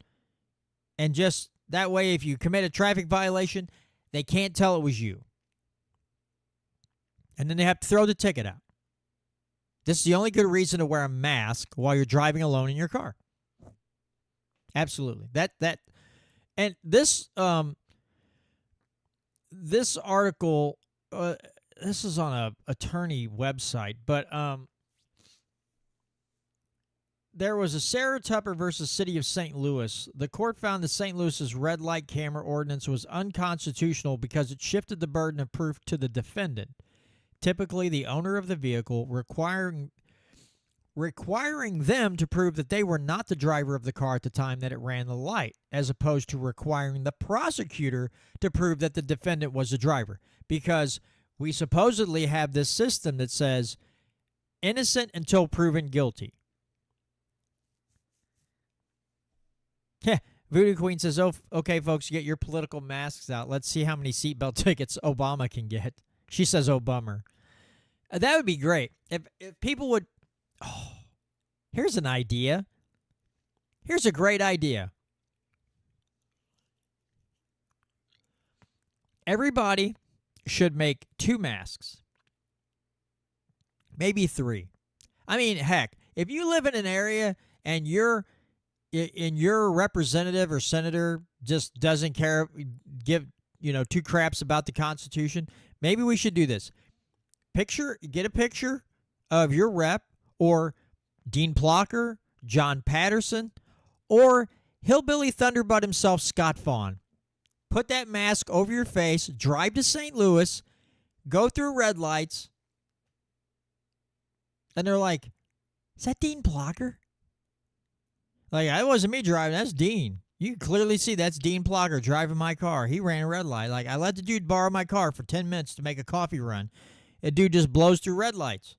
S1: and just that way, if you commit a traffic violation, they can't tell it was you. And then they have to throw the ticket out. This is the only good reason to wear a mask while you're driving alone in your car. Absolutely. And this article, this is on a attorney website, but there was a Sarah Tupper versus City of St. Louis. The court found that St. Louis's red light camera ordinance was unconstitutional because it shifted the burden of proof to the defendant, typically the owner of the vehicle, requiring them to prove that they were not the driver of the car at the time that it ran the light, as opposed to requiring the prosecutor to prove that the defendant was the driver. Because we supposedly have this system that says innocent until proven guilty. Voodoo Queen says, "Oh, okay, folks, get your political masks out. Let's see how many seatbelt tickets Obama can get." She says, "Oh, bummer." That would be great. If people would... Oh, here's an idea. Here's a great idea. Everybody should make 2 masks. Maybe 3. I mean, heck, if you live in an area and your representative or senator just doesn't give 2 craps about the Constitution, maybe we should do this. Get a picture of your rep, or Dean Plocker, John Patterson, or Hillbilly Thunderbutt himself, Scott Fawn. Put that mask over your face, drive to St. Louis, go through red lights, and they're like, "Is that Dean Plocker?" Like, that wasn't me driving, that's Dean. You can clearly see that's Dean Plocker driving my car. He ran a red light. Like, I let the dude borrow my car for 10 minutes to make a coffee run. The dude just blows through red lights.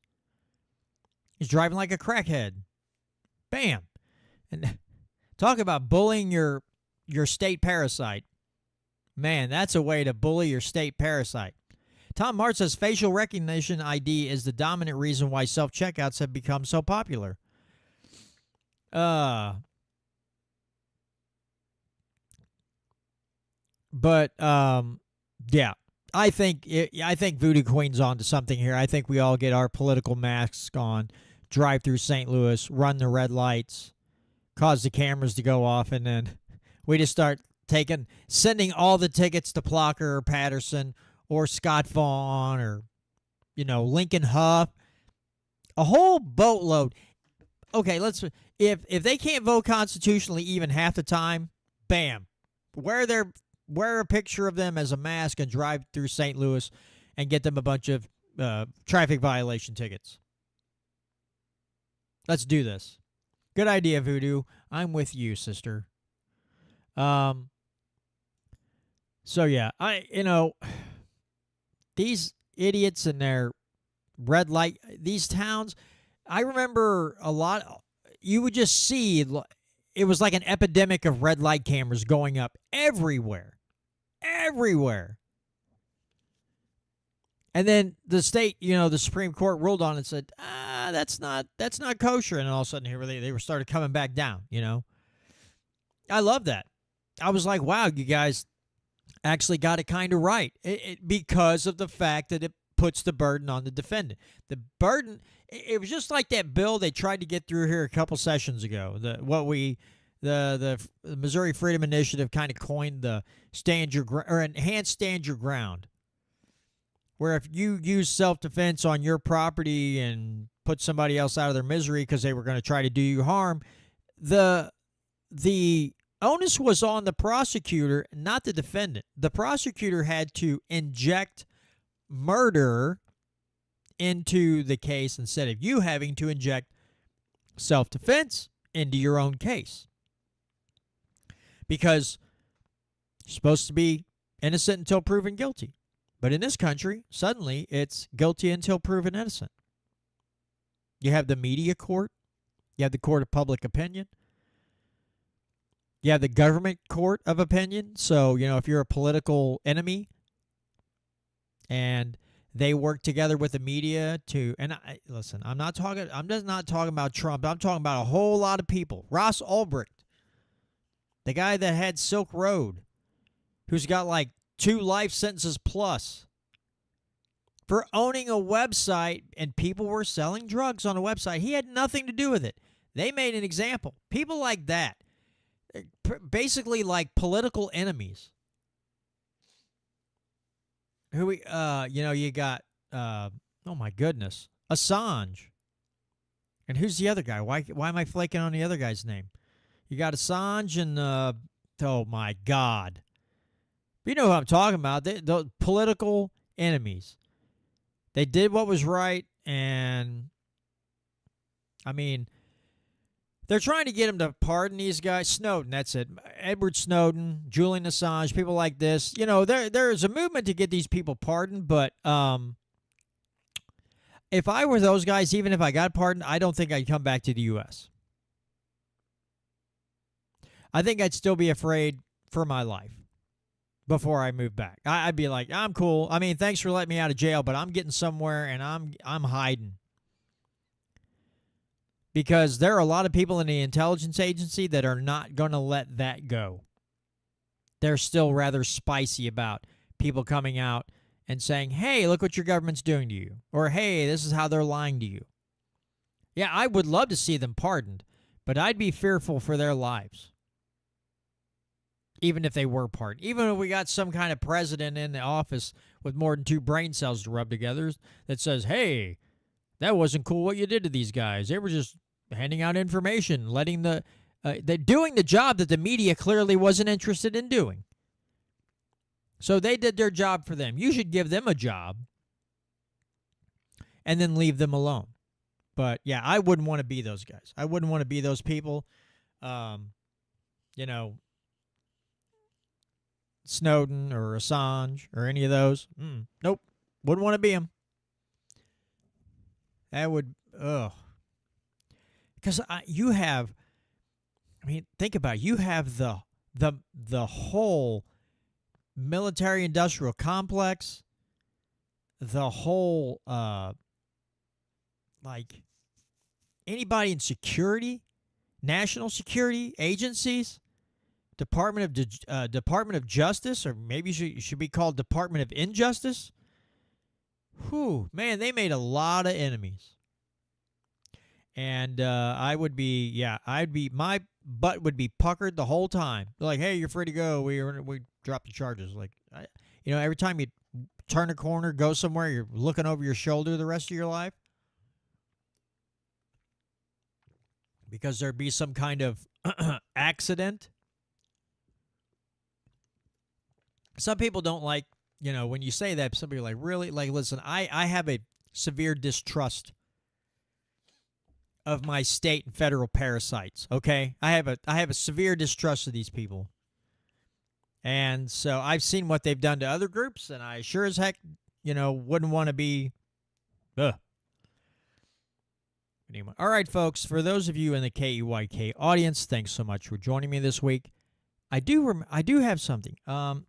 S1: He's driving like a crackhead. Bam. And Talk about bullying your state parasite. Man, that's a way to bully your state parasite. Tom Hart says facial recognition ID is the dominant reason why self-checkouts have become so popular. But yeah, I think Voodoo Queen's on to something here. I think we all get our political masks on, drive through St. Louis, run the red lights, cause the cameras to go off, and then we just start sending all the tickets to Plocker or Patterson or Scott Vaughn or, Lincoln Huff. A whole boatload. Okay, if they can't vote constitutionally even half the time, bam, wear a picture of them as a mask and drive through St. Louis and get them a bunch of traffic violation tickets. Let's do this. Good idea, Voodoo. I'm with you, sister. So yeah, these idiots and their red light, these towns, I remember a lot. You would just see it was like an epidemic of red light cameras going up everywhere. And then the state, the Supreme Court ruled on it and said, that's not kosher. And all of a sudden here they started coming back down, I love that. I was like, wow, you guys actually got it kind of right. Because of the fact that it puts the burden on the defendant. The burden, it was just like that bill they tried to get through here a couple sessions ago. The Missouri Freedom Initiative kind of coined the enhanced stand your ground, where if you use self-defense on your property and put somebody else out of their misery because they were going to try to do you harm, the onus was on the prosecutor, not the defendant. The prosecutor had to inject murder into the case instead of you having to inject self-defense into your own case. Because you're supposed to be innocent until proven guilty. But in this country, suddenly it's guilty until proven innocent. You have the media court. You have the court of public opinion. You have the government court of opinion. So, if you're a political enemy and they work together with the media listen, I'm just not talking about Trump. I'm talking about a whole lot of people. Ross Ulbricht, the guy that had Silk Road, who's got like 2 life sentences plus for owning a website, and people were selling drugs on a website. He had nothing to do with it. They made an example. People like that, basically like political enemies. You got, oh my goodness, Assange. And who's the other guy? Why am I flaking on the other guy's name? You got Assange and, oh my God. You know who I'm talking about. The political enemies. They did what was right, and, they're trying to get him to pardon these guys. Snowden, that's it. Edward Snowden, Julian Assange, people like this. There's a movement to get these people pardoned, but if I were those guys, even if I got pardoned, I don't think I'd come back to the U.S. I think I'd still be afraid for my life before I move back. I'd be like, I'm cool. Thanks for letting me out of jail, but I'm getting somewhere and I'm hiding. Because there are a lot of people in the intelligence agency that are not going to let that go. They're still rather spicy about people coming out and saying, hey, look what your government's doing to you. Or, hey, this is how they're lying to you. Yeah, I would love to see them pardoned, but I'd be fearful for their lives. Even if they were pardoned. Even if we got some kind of president in the office with more than 2 brain cells to rub together that says, hey, that wasn't cool what you did to these guys. They were just handing out information, letting they're doing the job that the media clearly wasn't interested in doing. So they did their job for them. You should give them a job and then leave them alone. But yeah, I wouldn't want to be those guys. I wouldn't want to be those people. Snowden or Assange or any of those. Nope. Wouldn't want to be them. That would, because you have I mean, think about it. You have the whole military-industrial complex, the whole like anybody in security, national security agencies, Department of Justice, or maybe it should be called Department of Injustice. Whew, man, they made a lot of enemies. And my butt would be puckered the whole time. They're like, hey, you're free to go. We dropped the charges. Like, every time you turn a corner, go somewhere, you're looking over your shoulder the rest of your life. Because there'd be some kind of accident. Some people don't like, when you say that, some people are like, really? Like, listen, I have a severe distrust of my state and federal parasites, okay? I have a severe distrust of these people. And so I've seen what they've done to other groups, and I sure as heck, wouldn't want to be... Ugh. Anyway, all right, folks, for those of you in the KEYK audience, thanks so much for joining me this week. I do have something.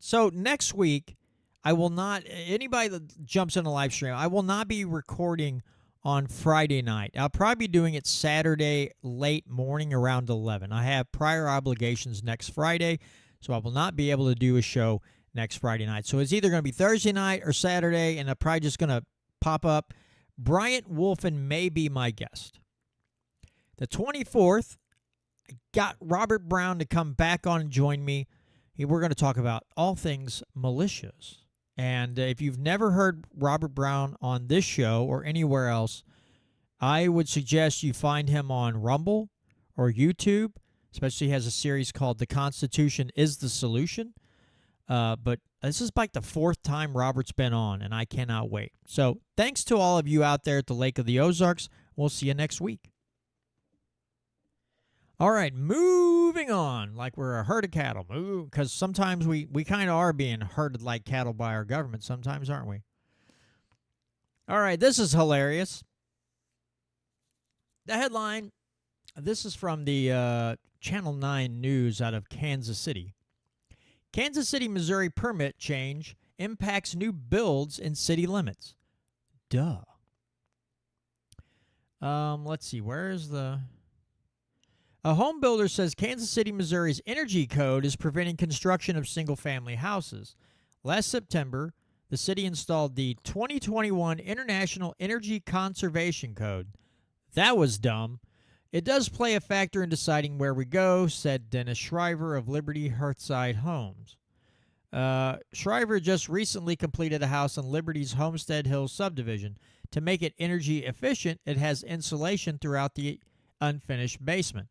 S1: So next week, I will not... Anybody that jumps in the live stream, I will not be recording on Friday night. I'll probably be doing it Saturday late morning around 11. I have prior obligations next Friday, so I will not be able to do a show next Friday night. So it's either going to be Thursday night or Saturday, and I'm probably just going to pop up. Bryant Wolfen may be my guest. The 24th, I got Robert Brown to come back on and join me. We're going to talk about all things militias. And if you've never heard Robert Brown on this show or anywhere else, I would suggest you find him on Rumble or YouTube. Especially he has a series called The Constitution is the Solution. But this is like the fourth time Robert's been on, and I cannot wait. So thanks to all of you out there at the Lake of the Ozarks. We'll see you next week. All right, moving on like we're a herd of cattle. Because sometimes we kind of are being herded like cattle by our government sometimes, aren't we? All right, this is hilarious. The headline, this is from the Channel 9 News out of Kansas City. Kansas City, Missouri permit change impacts new builds in city limits. Duh. Let's see, where's the... A home builder says Kansas City, Missouri's energy code is preventing construction of single-family houses. Last September, the city installed the 2021 International Energy Conservation Code. That was dumb. It does play a factor in deciding where we go, said Dennis Shriver of Liberty Hearthside Homes. Shriver just recently completed a house on Liberty's Homestead Hills subdivision. To make it energy efficient, it has insulation throughout the unfinished basement.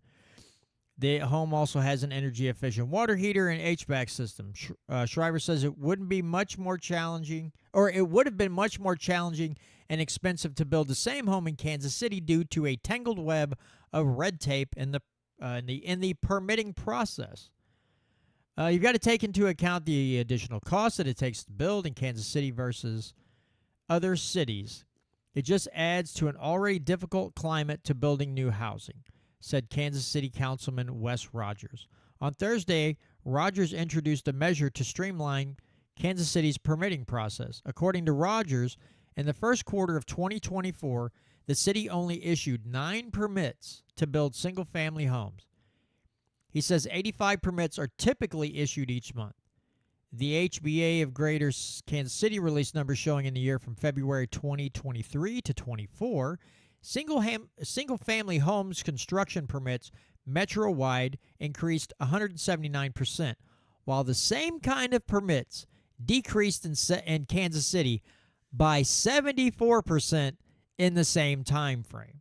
S1: The home also has an energy-efficient water heater and HVAC system. Shriver says it wouldn't be much more challenging, or it would have been much more challenging and expensive to build the same home in Kansas City due to a tangled web of red tape in the permitting process. You've got to take into account the additional cost that it takes to build in Kansas City versus other cities. It just adds to an already difficult climate to building new housing, said Kansas City Councilman Wes Rogers. On Thursday, Rogers introduced a measure to streamline Kansas City's permitting process. According to Rogers, in the first quarter of 2024, the city only issued 9 permits to build single-family homes. He says 85 permits are typically issued each month. The HBA of Greater Kansas City released numbers showing in the year from February 2023 to 24, single-family homes construction permits metro-wide increased 179%, while the same kind of permits decreased in Kansas City by 74% in the same time frame.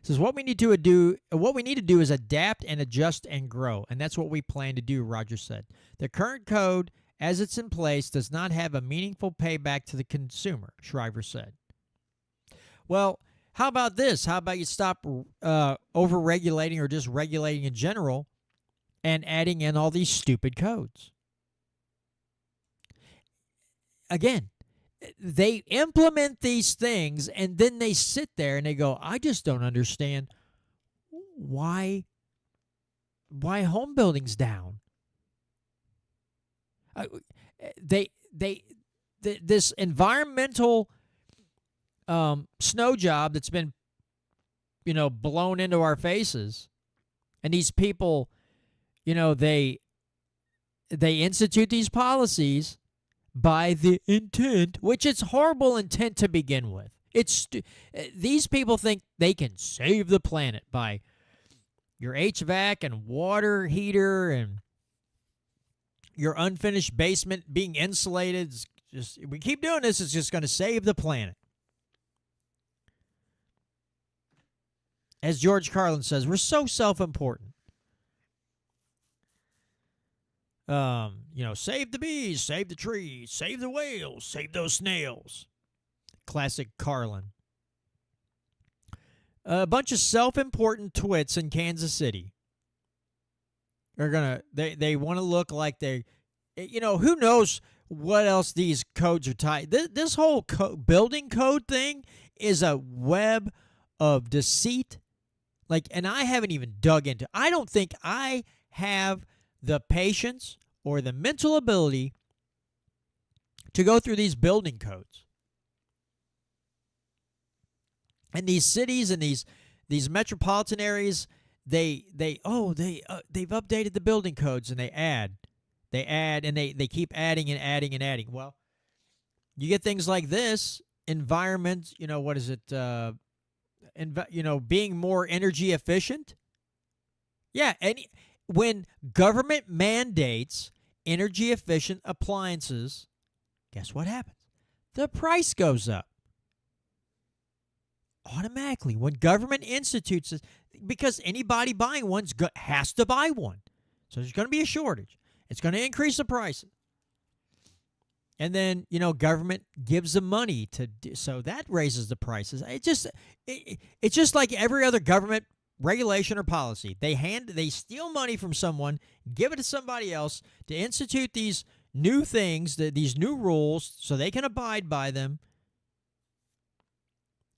S1: It says what we need to do is adapt and adjust and grow, and that's what we plan to do, Rogers said. The current code, as it's in place, does not have a meaningful payback to the consumer, Shriver said. Well, how about this? How about you stop over-regulating or just regulating in general and adding in all these stupid codes? Again, they implement these things and then they sit there and they go, I just don't understand why why home building's down. This environmental snow job that's been, blown into our faces, and these people, they institute these policies by the intent, which it's horrible intent to begin with. These people think they can save the planet by your HVAC and water heater and your unfinished basement being insulated. If we keep doing this, it's just going to save the planet. As George Carlin says, we're so self-important. Save the bees, save the trees, save the whales, save those snails. Classic Carlin. A bunch of self-important twits in Kansas City are they want to look like who knows what else these codes are tied. This whole building code thing is a web of deceit. And I haven't even dug into. I don't think I have the patience or the mental ability to go through these building codes. And these cities and these metropolitan areas, they've updated the building codes, and they add, and they keep adding and adding and adding. Well, you get things like this environment. What is it? Being more energy efficient. Yeah, when government mandates energy efficient appliances, guess what happens? The price goes up. Automatically, when government institutes this, because anybody buying one has to buy one. So there's going to be a shortage. It's going to increase the prices. And then, government gives them money so that raises the prices. It's just like every other government regulation or policy. They steal money from someone, give it to somebody else to institute these new things, these new rules, so they can abide by them.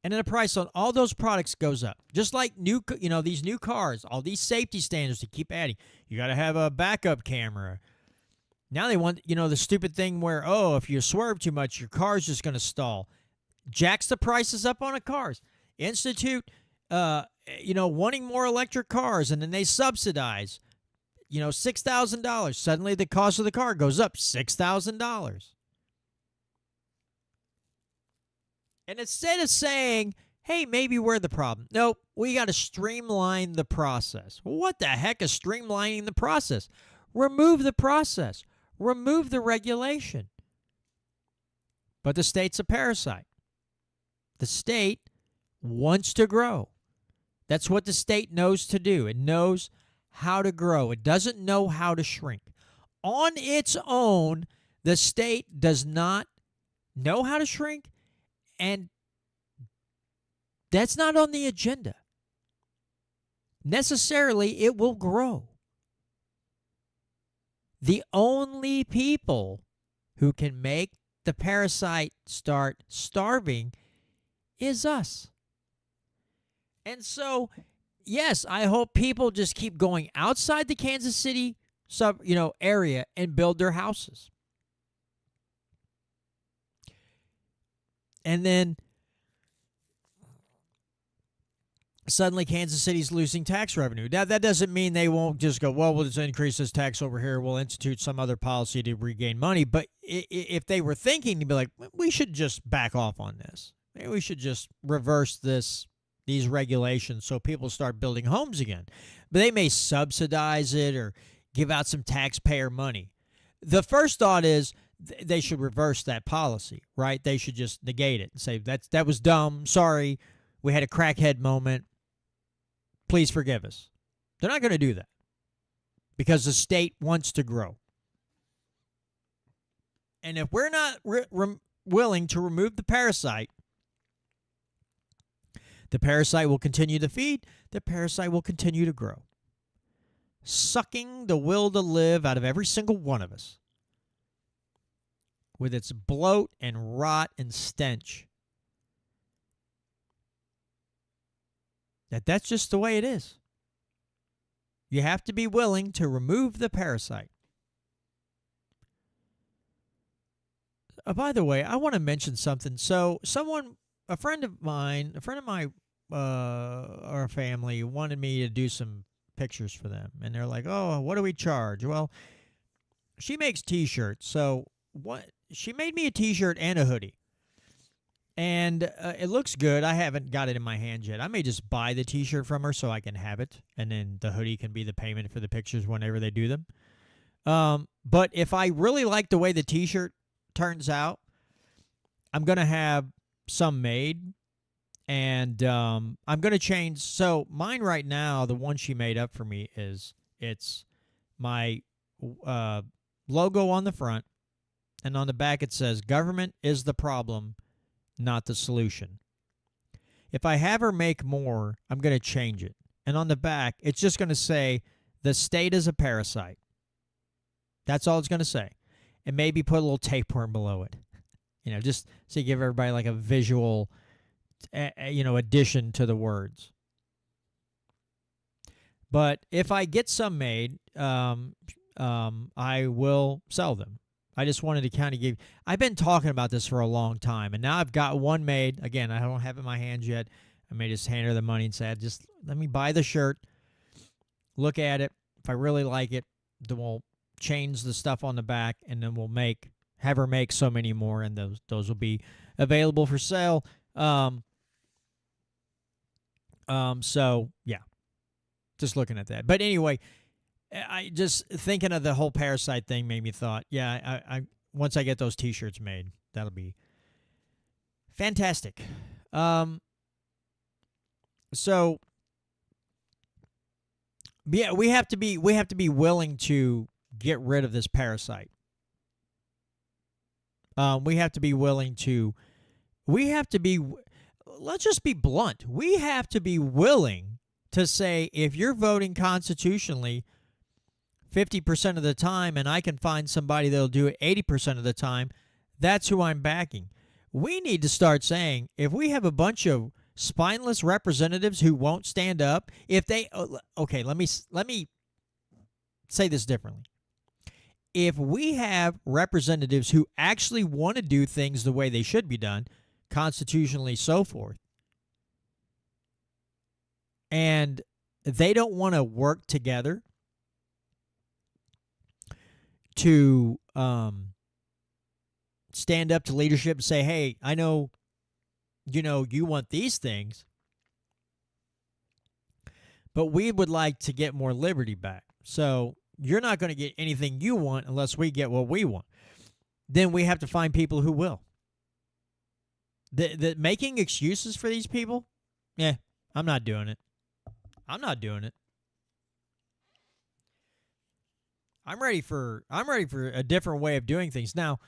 S1: And then the price on all those products goes up. Just like these new cars, all these safety standards to keep adding. You got to have a backup camera. Now they want, the stupid thing where, if you swerve too much, your car's just going to stall. Jacks the prices up on the cars. Institute, wanting more electric cars, and then they subsidize, $6,000. Suddenly the cost of the car goes up $6,000. And instead of saying, hey, maybe we're the problem. Nope, we got to streamline the process. Well, what the heck is streamlining the process? Remove the process. Remove the regulation. But the state's a parasite. The state wants to grow. That's what the state knows to do. It knows how to grow. It doesn't know how to shrink. On its own, the state does not know how to shrink, and that's not on the agenda. Necessarily, it will grow. The only people who can make the parasite start starving is us. And so, yes, I hope people just keep going outside the Kansas City area and build their houses. And then suddenly Kansas City's losing tax revenue. Now, that doesn't mean they won't just go, well, we'll just increase this tax over here. We'll institute some other policy to regain money. But if they were thinking to be like, we should just back off on this. Maybe we should just reverse these regulations so people start building homes again. But they may subsidize it or give out some taxpayer money. The first thought is they should reverse that policy, right? They should just negate it and say, that was dumb. Sorry, we had a crackhead moment. Please forgive us. They're not going to do that because the state wants to grow. And if we're not willing to remove the parasite will continue to feed, the parasite will continue to grow, sucking the will to live out of every single one of us with its bloat and rot and stench. That's just the way it is. You have to be willing to remove the parasite. By the way, I want to mention something. So, a friend of my, our family wanted me to do some pictures for them, and they're like, "Oh, what do we charge?" Well, she makes T-shirts, so what? She made me a T-shirt and a hoodie, and it looks good. I haven't got it in my hands yet. I may just buy the T-shirt from her so I can have it, and then the hoodie can be the payment for the pictures whenever they do them. But if I really like the way the T-shirt turns out, I'm going to have some made, and I'm going to change. So mine right now, the one she made up for me, it's my logo on the front, and on the back it says, "Government is the problem, not the solution." If I have her make more, I'm going to change it. And on the back, it's just going to say, "The state is a parasite." That's all it's going to say. And maybe put a little tapeworm below it. Just so you give everybody like a visual, addition to the words. But if I get some made, I will sell them. I just wanted to kind of give. I've been talking about this for a long time, and now I've got one made. Again, I don't have it in my hands yet. I may just hand her the money and say, "Just let me buy the shirt, look at it. If I really like it, then we'll change the stuff on the back, and then we'll have her make so many more, and those will be available for sale." So yeah, just looking at that. But anyway, I just thinking of the whole parasite thing made me thought, yeah, I once I get those T-shirts made, that'll be fantastic. So yeah, we have to be willing to get rid of this parasite. We have to be willing to. Let's just be blunt. We have to be willing to say, if you're voting constitutionally 50% of the time, and I can find somebody that'll do it 80% of the time, that's who I'm backing. We need to start saying, if we have a bunch of spineless representatives who won't stand up, okay, let me say this differently. If we have representatives who actually want to do things the way they should be done, constitutionally, so forth, and they don't want to work together to stand up to leadership and say, "Hey, I know, you want these things, but we would like to get more liberty back. So you're not going to get anything you want unless we get what we want." Then we have to find people who will. The making excuses for these people, I'm not doing it. I'm not doing it. I'm ready for a different way of doing things. Now,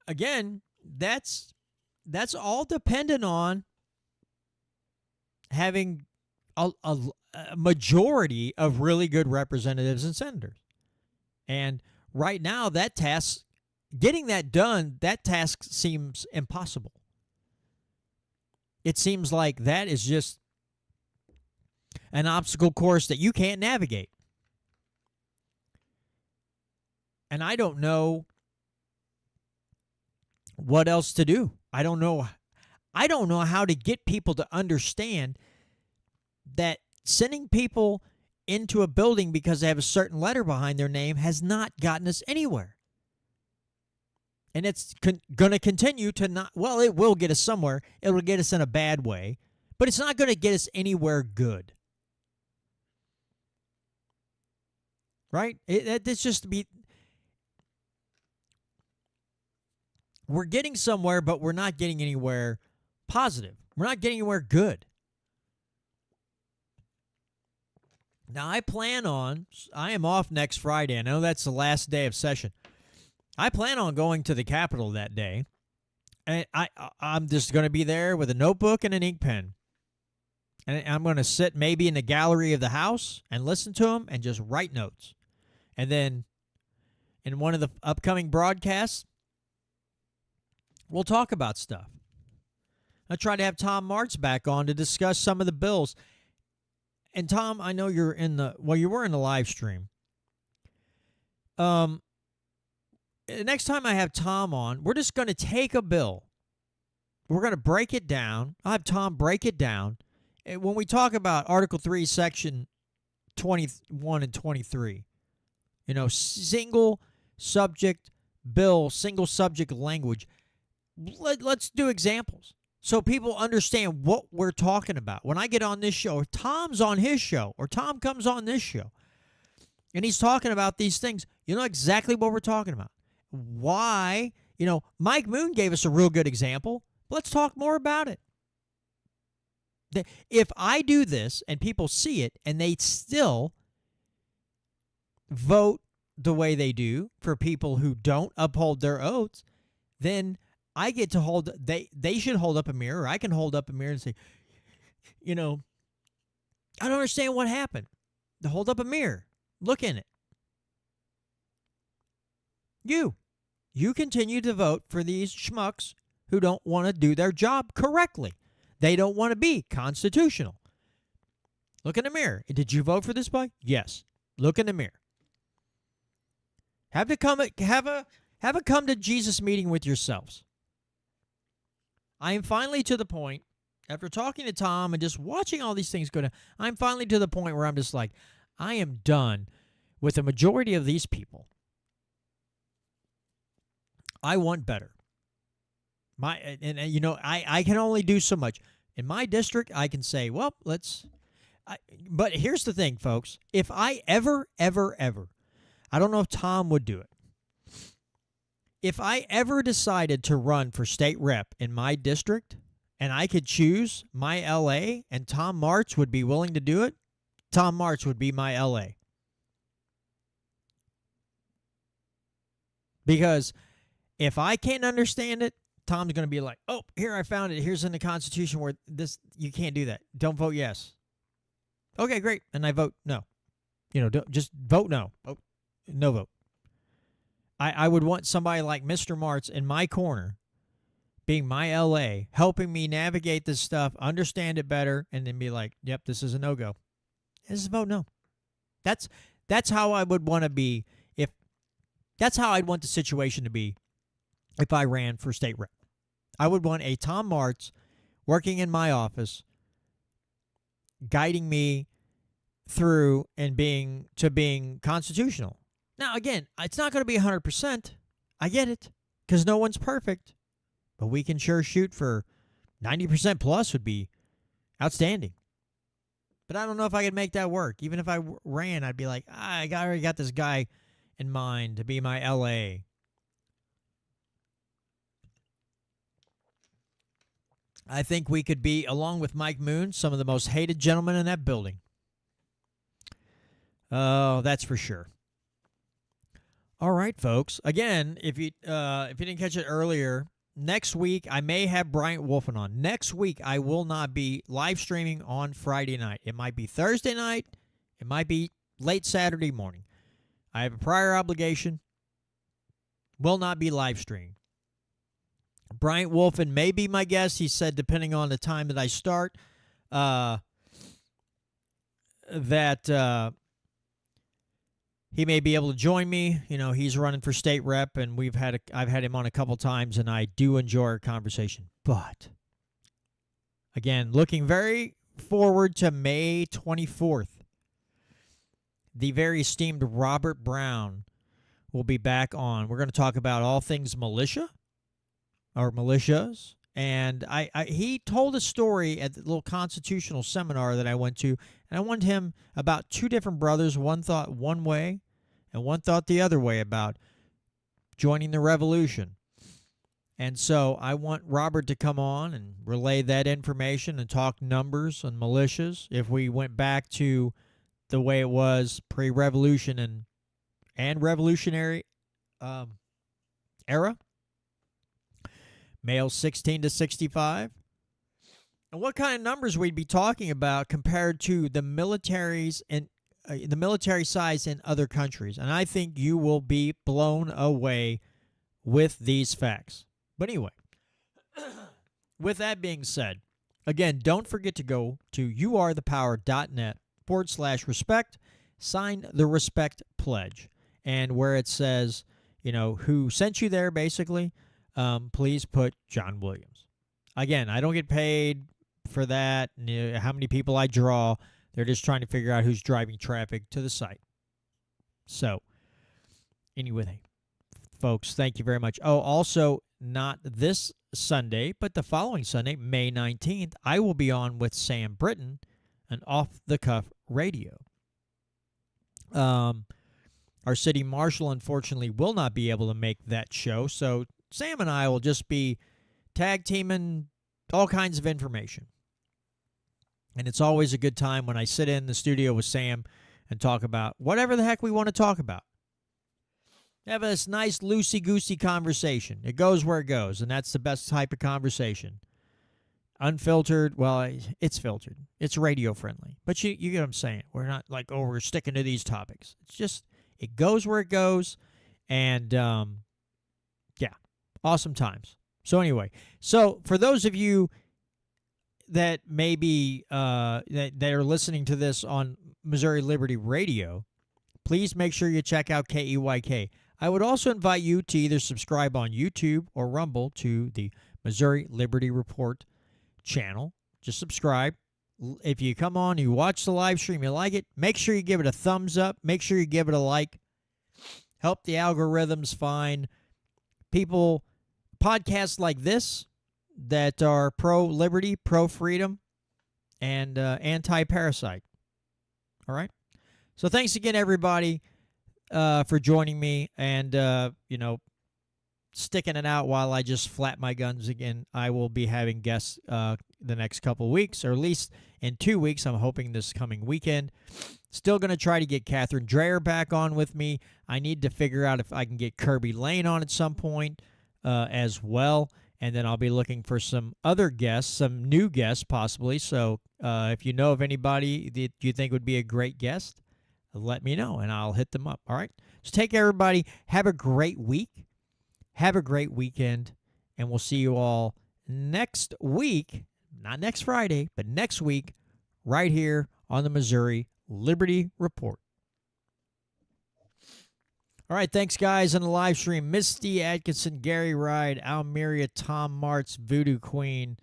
S1: again, that's all dependent on having a majority of really good representatives and senators. And right now, getting that done, that task seems impossible. It seems like that is just an obstacle course that you can't navigate. And I don't know what else to do. I don't know how to get people to understand that sending people into a building because they have a certain letter behind their name has not gotten us anywhere. And it's going to continue to not, well, it will get us somewhere. It will get us in a bad way, but it's not going to get us anywhere good. Right? It's just we're getting somewhere, but we're not getting anywhere positive. We're not getting anywhere good. Now, I am off next Friday. I know that's the last day of session. I plan on going to the Capitol that day, and I'm just going to be there with a notebook and an ink pen. And I'm going to sit maybe in the gallery of the House and listen to them and just write notes. And then in one of the upcoming broadcasts, we'll talk about stuff. I'll try to have Tom Martz back on to discuss some of the bills. and Tom, I know you're in the, well, you were in the live stream. Next time I have Tom on, we're just going to take a bill. We're going to break it down. I'll have Tom break it down. And when we talk about Article 3, Section 21 and 23, single subject bill, single subject language, let's do examples so people understand what we're talking about. When I get on this show, or Tom's on his show, or Tom comes on this show, and he's talking about these things, you know exactly what we're talking about. Why? Mike Moon gave us a real good example. Let's talk more about it. If I do this and people see it and they still vote the way they do for people who don't uphold their oaths, then I get to hold, they should hold up a mirror. I can hold up a mirror and say, I don't understand what happened. To hold up a mirror. Look in it. You continue to vote for these schmucks who don't want to do their job correctly. They don't want to be constitutional. Look in the mirror. Did you vote for this boy? Yes. Look in the mirror. Have a come to Jesus meeting with yourselves. I am finally to the point, after talking to Tom and just watching all these things go down, I'm finally to the point where I'm just like, I am done with the majority of these people. I want better. I can only do so much. In my district, I can say, well, but here's the thing, folks. If I ever, I don't know if Tom would do it. If I ever decided to run for state rep in my district and I could choose my LA and Tom March would be willing to do it, Tom March would be my LA. Because if I can't understand it, Tom's going to be like, oh, here, I found it. Here's in the Constitution where you can't do that. Don't vote yes. Okay, great. And I vote no. Just vote no. Oh, no vote. I would want somebody like Mr. Martz in my corner, being my LA, helping me navigate this stuff, understand it better, and then be like, yep, this is a no-go. This is a vote no. That's how I would want to be that's how I'd want the situation to be if I ran for state rep. I would want a Tom Martz working in my office, guiding me through and being constitutional. Now, again, it's not going to be 100%. I get it, because no one's perfect. But we can sure shoot for 90% plus would be outstanding. But I don't know if I could make that work. Even if I ran, I'd be like, I already got this guy in mind to be my LA. I think we could be, along with Mike Moon, some of the most hated gentlemen in that building. Oh, that's for sure. All right, folks. Again, if you didn't catch it earlier, next week I may have Bryant Wolfen on. Next week I will not be live streaming on Friday night. It might be Thursday night. It might be late Saturday morning. I have a prior obligation. Will not be live streaming. Bryant Wolfen may be my guest. He said, depending on the time that I start, that he may be able to join me. He's running for state rep, and I've had him on a couple times, and I do enjoy our conversation. But again, looking very forward to May 24th. The very esteemed Robert Brown will be back on. We're going to talk about all things militia. Or militias, and he told a story at the little constitutional seminar that I went to, and I warned him about two different brothers. One thought one way, and one thought the other way about joining the revolution. And so I want Robert to come on and relay that information and talk numbers on militias. If we went back to the way it was pre-revolution and revolutionary era. Males 16 to 65. And what kind of numbers we'd be talking about compared to the militaries and the military size in other countries. And I think you will be blown away with these facts. But anyway, with that being said, again, don't forget to go to youarethepower.net Report/respect. Sign the respect pledge. And where it says, who sent you there, basically, please put John Williams. Again, I don't get paid for that, how many people I draw. They're just trying to figure out who's driving traffic to the site. So, anyway, folks, thank you very much. Oh, also, not this Sunday, but the following Sunday, May 19th, I will be on with Sam Britton, an off-the-cuff radio. Our city marshal, unfortunately, will not be able to make that show, so Sam and I will just be tag teaming all kinds of information. And it's always a good time when I sit in the studio with Sam and talk about whatever the heck we want to talk about. Have this nice loosey-goosey conversation. It goes where it goes, and that's the best type of conversation. Unfiltered, well, it's filtered. It's radio-friendly. But you get what I'm saying. We're not like, we're sticking to these topics. It's just, it goes where it goes, and, yeah, awesome times. So anyway, for those of you that maybe that are listening to this on Missouri Liberty Radio, please make sure you check out KEYK. I would also invite you to either subscribe on YouTube or Rumble to the Missouri Liberty Report channel. Just subscribe. If you come on, you watch the live stream, you like it, make sure you give it a thumbs up. Make sure you give it a like. Help the algorithms find people, podcasts like this that are pro-liberty, pro-freedom, and anti-parasite. All right? So thanks again, everybody, for joining me and, sticking it out while I just flap my guns again. I will be having guests the next couple of weeks, or at least in 2 weeks. I'm hoping this coming weekend. Still going to try to get Catherine Dreyer back on with me. I need to figure out if I can get Kirby Lane on at some point as well. And then I'll be looking for some other guests, some new guests possibly. So if you know of anybody that you think would be a great guest, let me know and I'll hit them up. All right? So take care, everybody. Have a great week. Have a great weekend. And we'll see you all next week. Not next Friday, but next week right here on the Missouri Liberty Report. All right, thanks, guys, on the live stream. Misty Atkinson, Gary Ride, Almeria, Tom Martz, Voodoo Queen.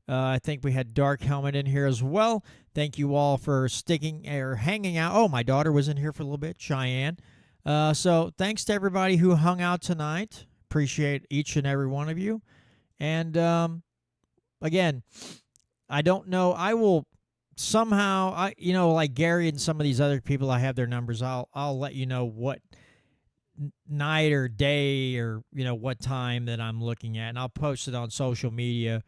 S1: I think we had Dark Helmet in here as well. Thank you all for sticking or hanging out. Oh, my daughter was in here for a little bit, Cheyenne. So thanks to everybody who hung out tonight. Appreciate each and every one of you. And, again, I don't know. I will somehow, like Gary and some of these other people, I have their numbers. I'll let you know what night or day or what time that I'm looking at, and I'll post it on social media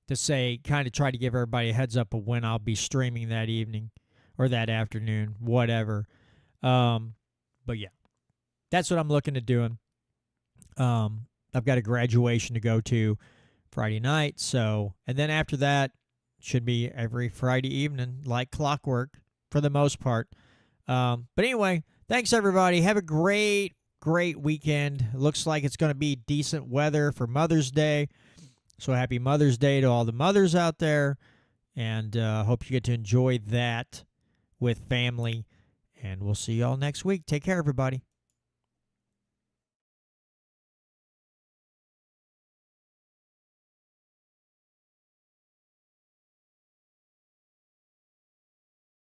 S1: to say, kind of try to give everybody a heads up of when I'll be streaming that evening or that afternoon, whatever. But yeah, that's what I'm looking at doing. I've got a graduation to go to Friday night, and then after that should be every Friday evening like clockwork for the most part. But anyway, thanks, everybody. Have a great weekend. Looks like it's going to be decent weather for Mother's Day. So happy Mother's Day to all the mothers out there. And hope you get to enjoy that with family. And we'll see you all next week. Take care, everybody.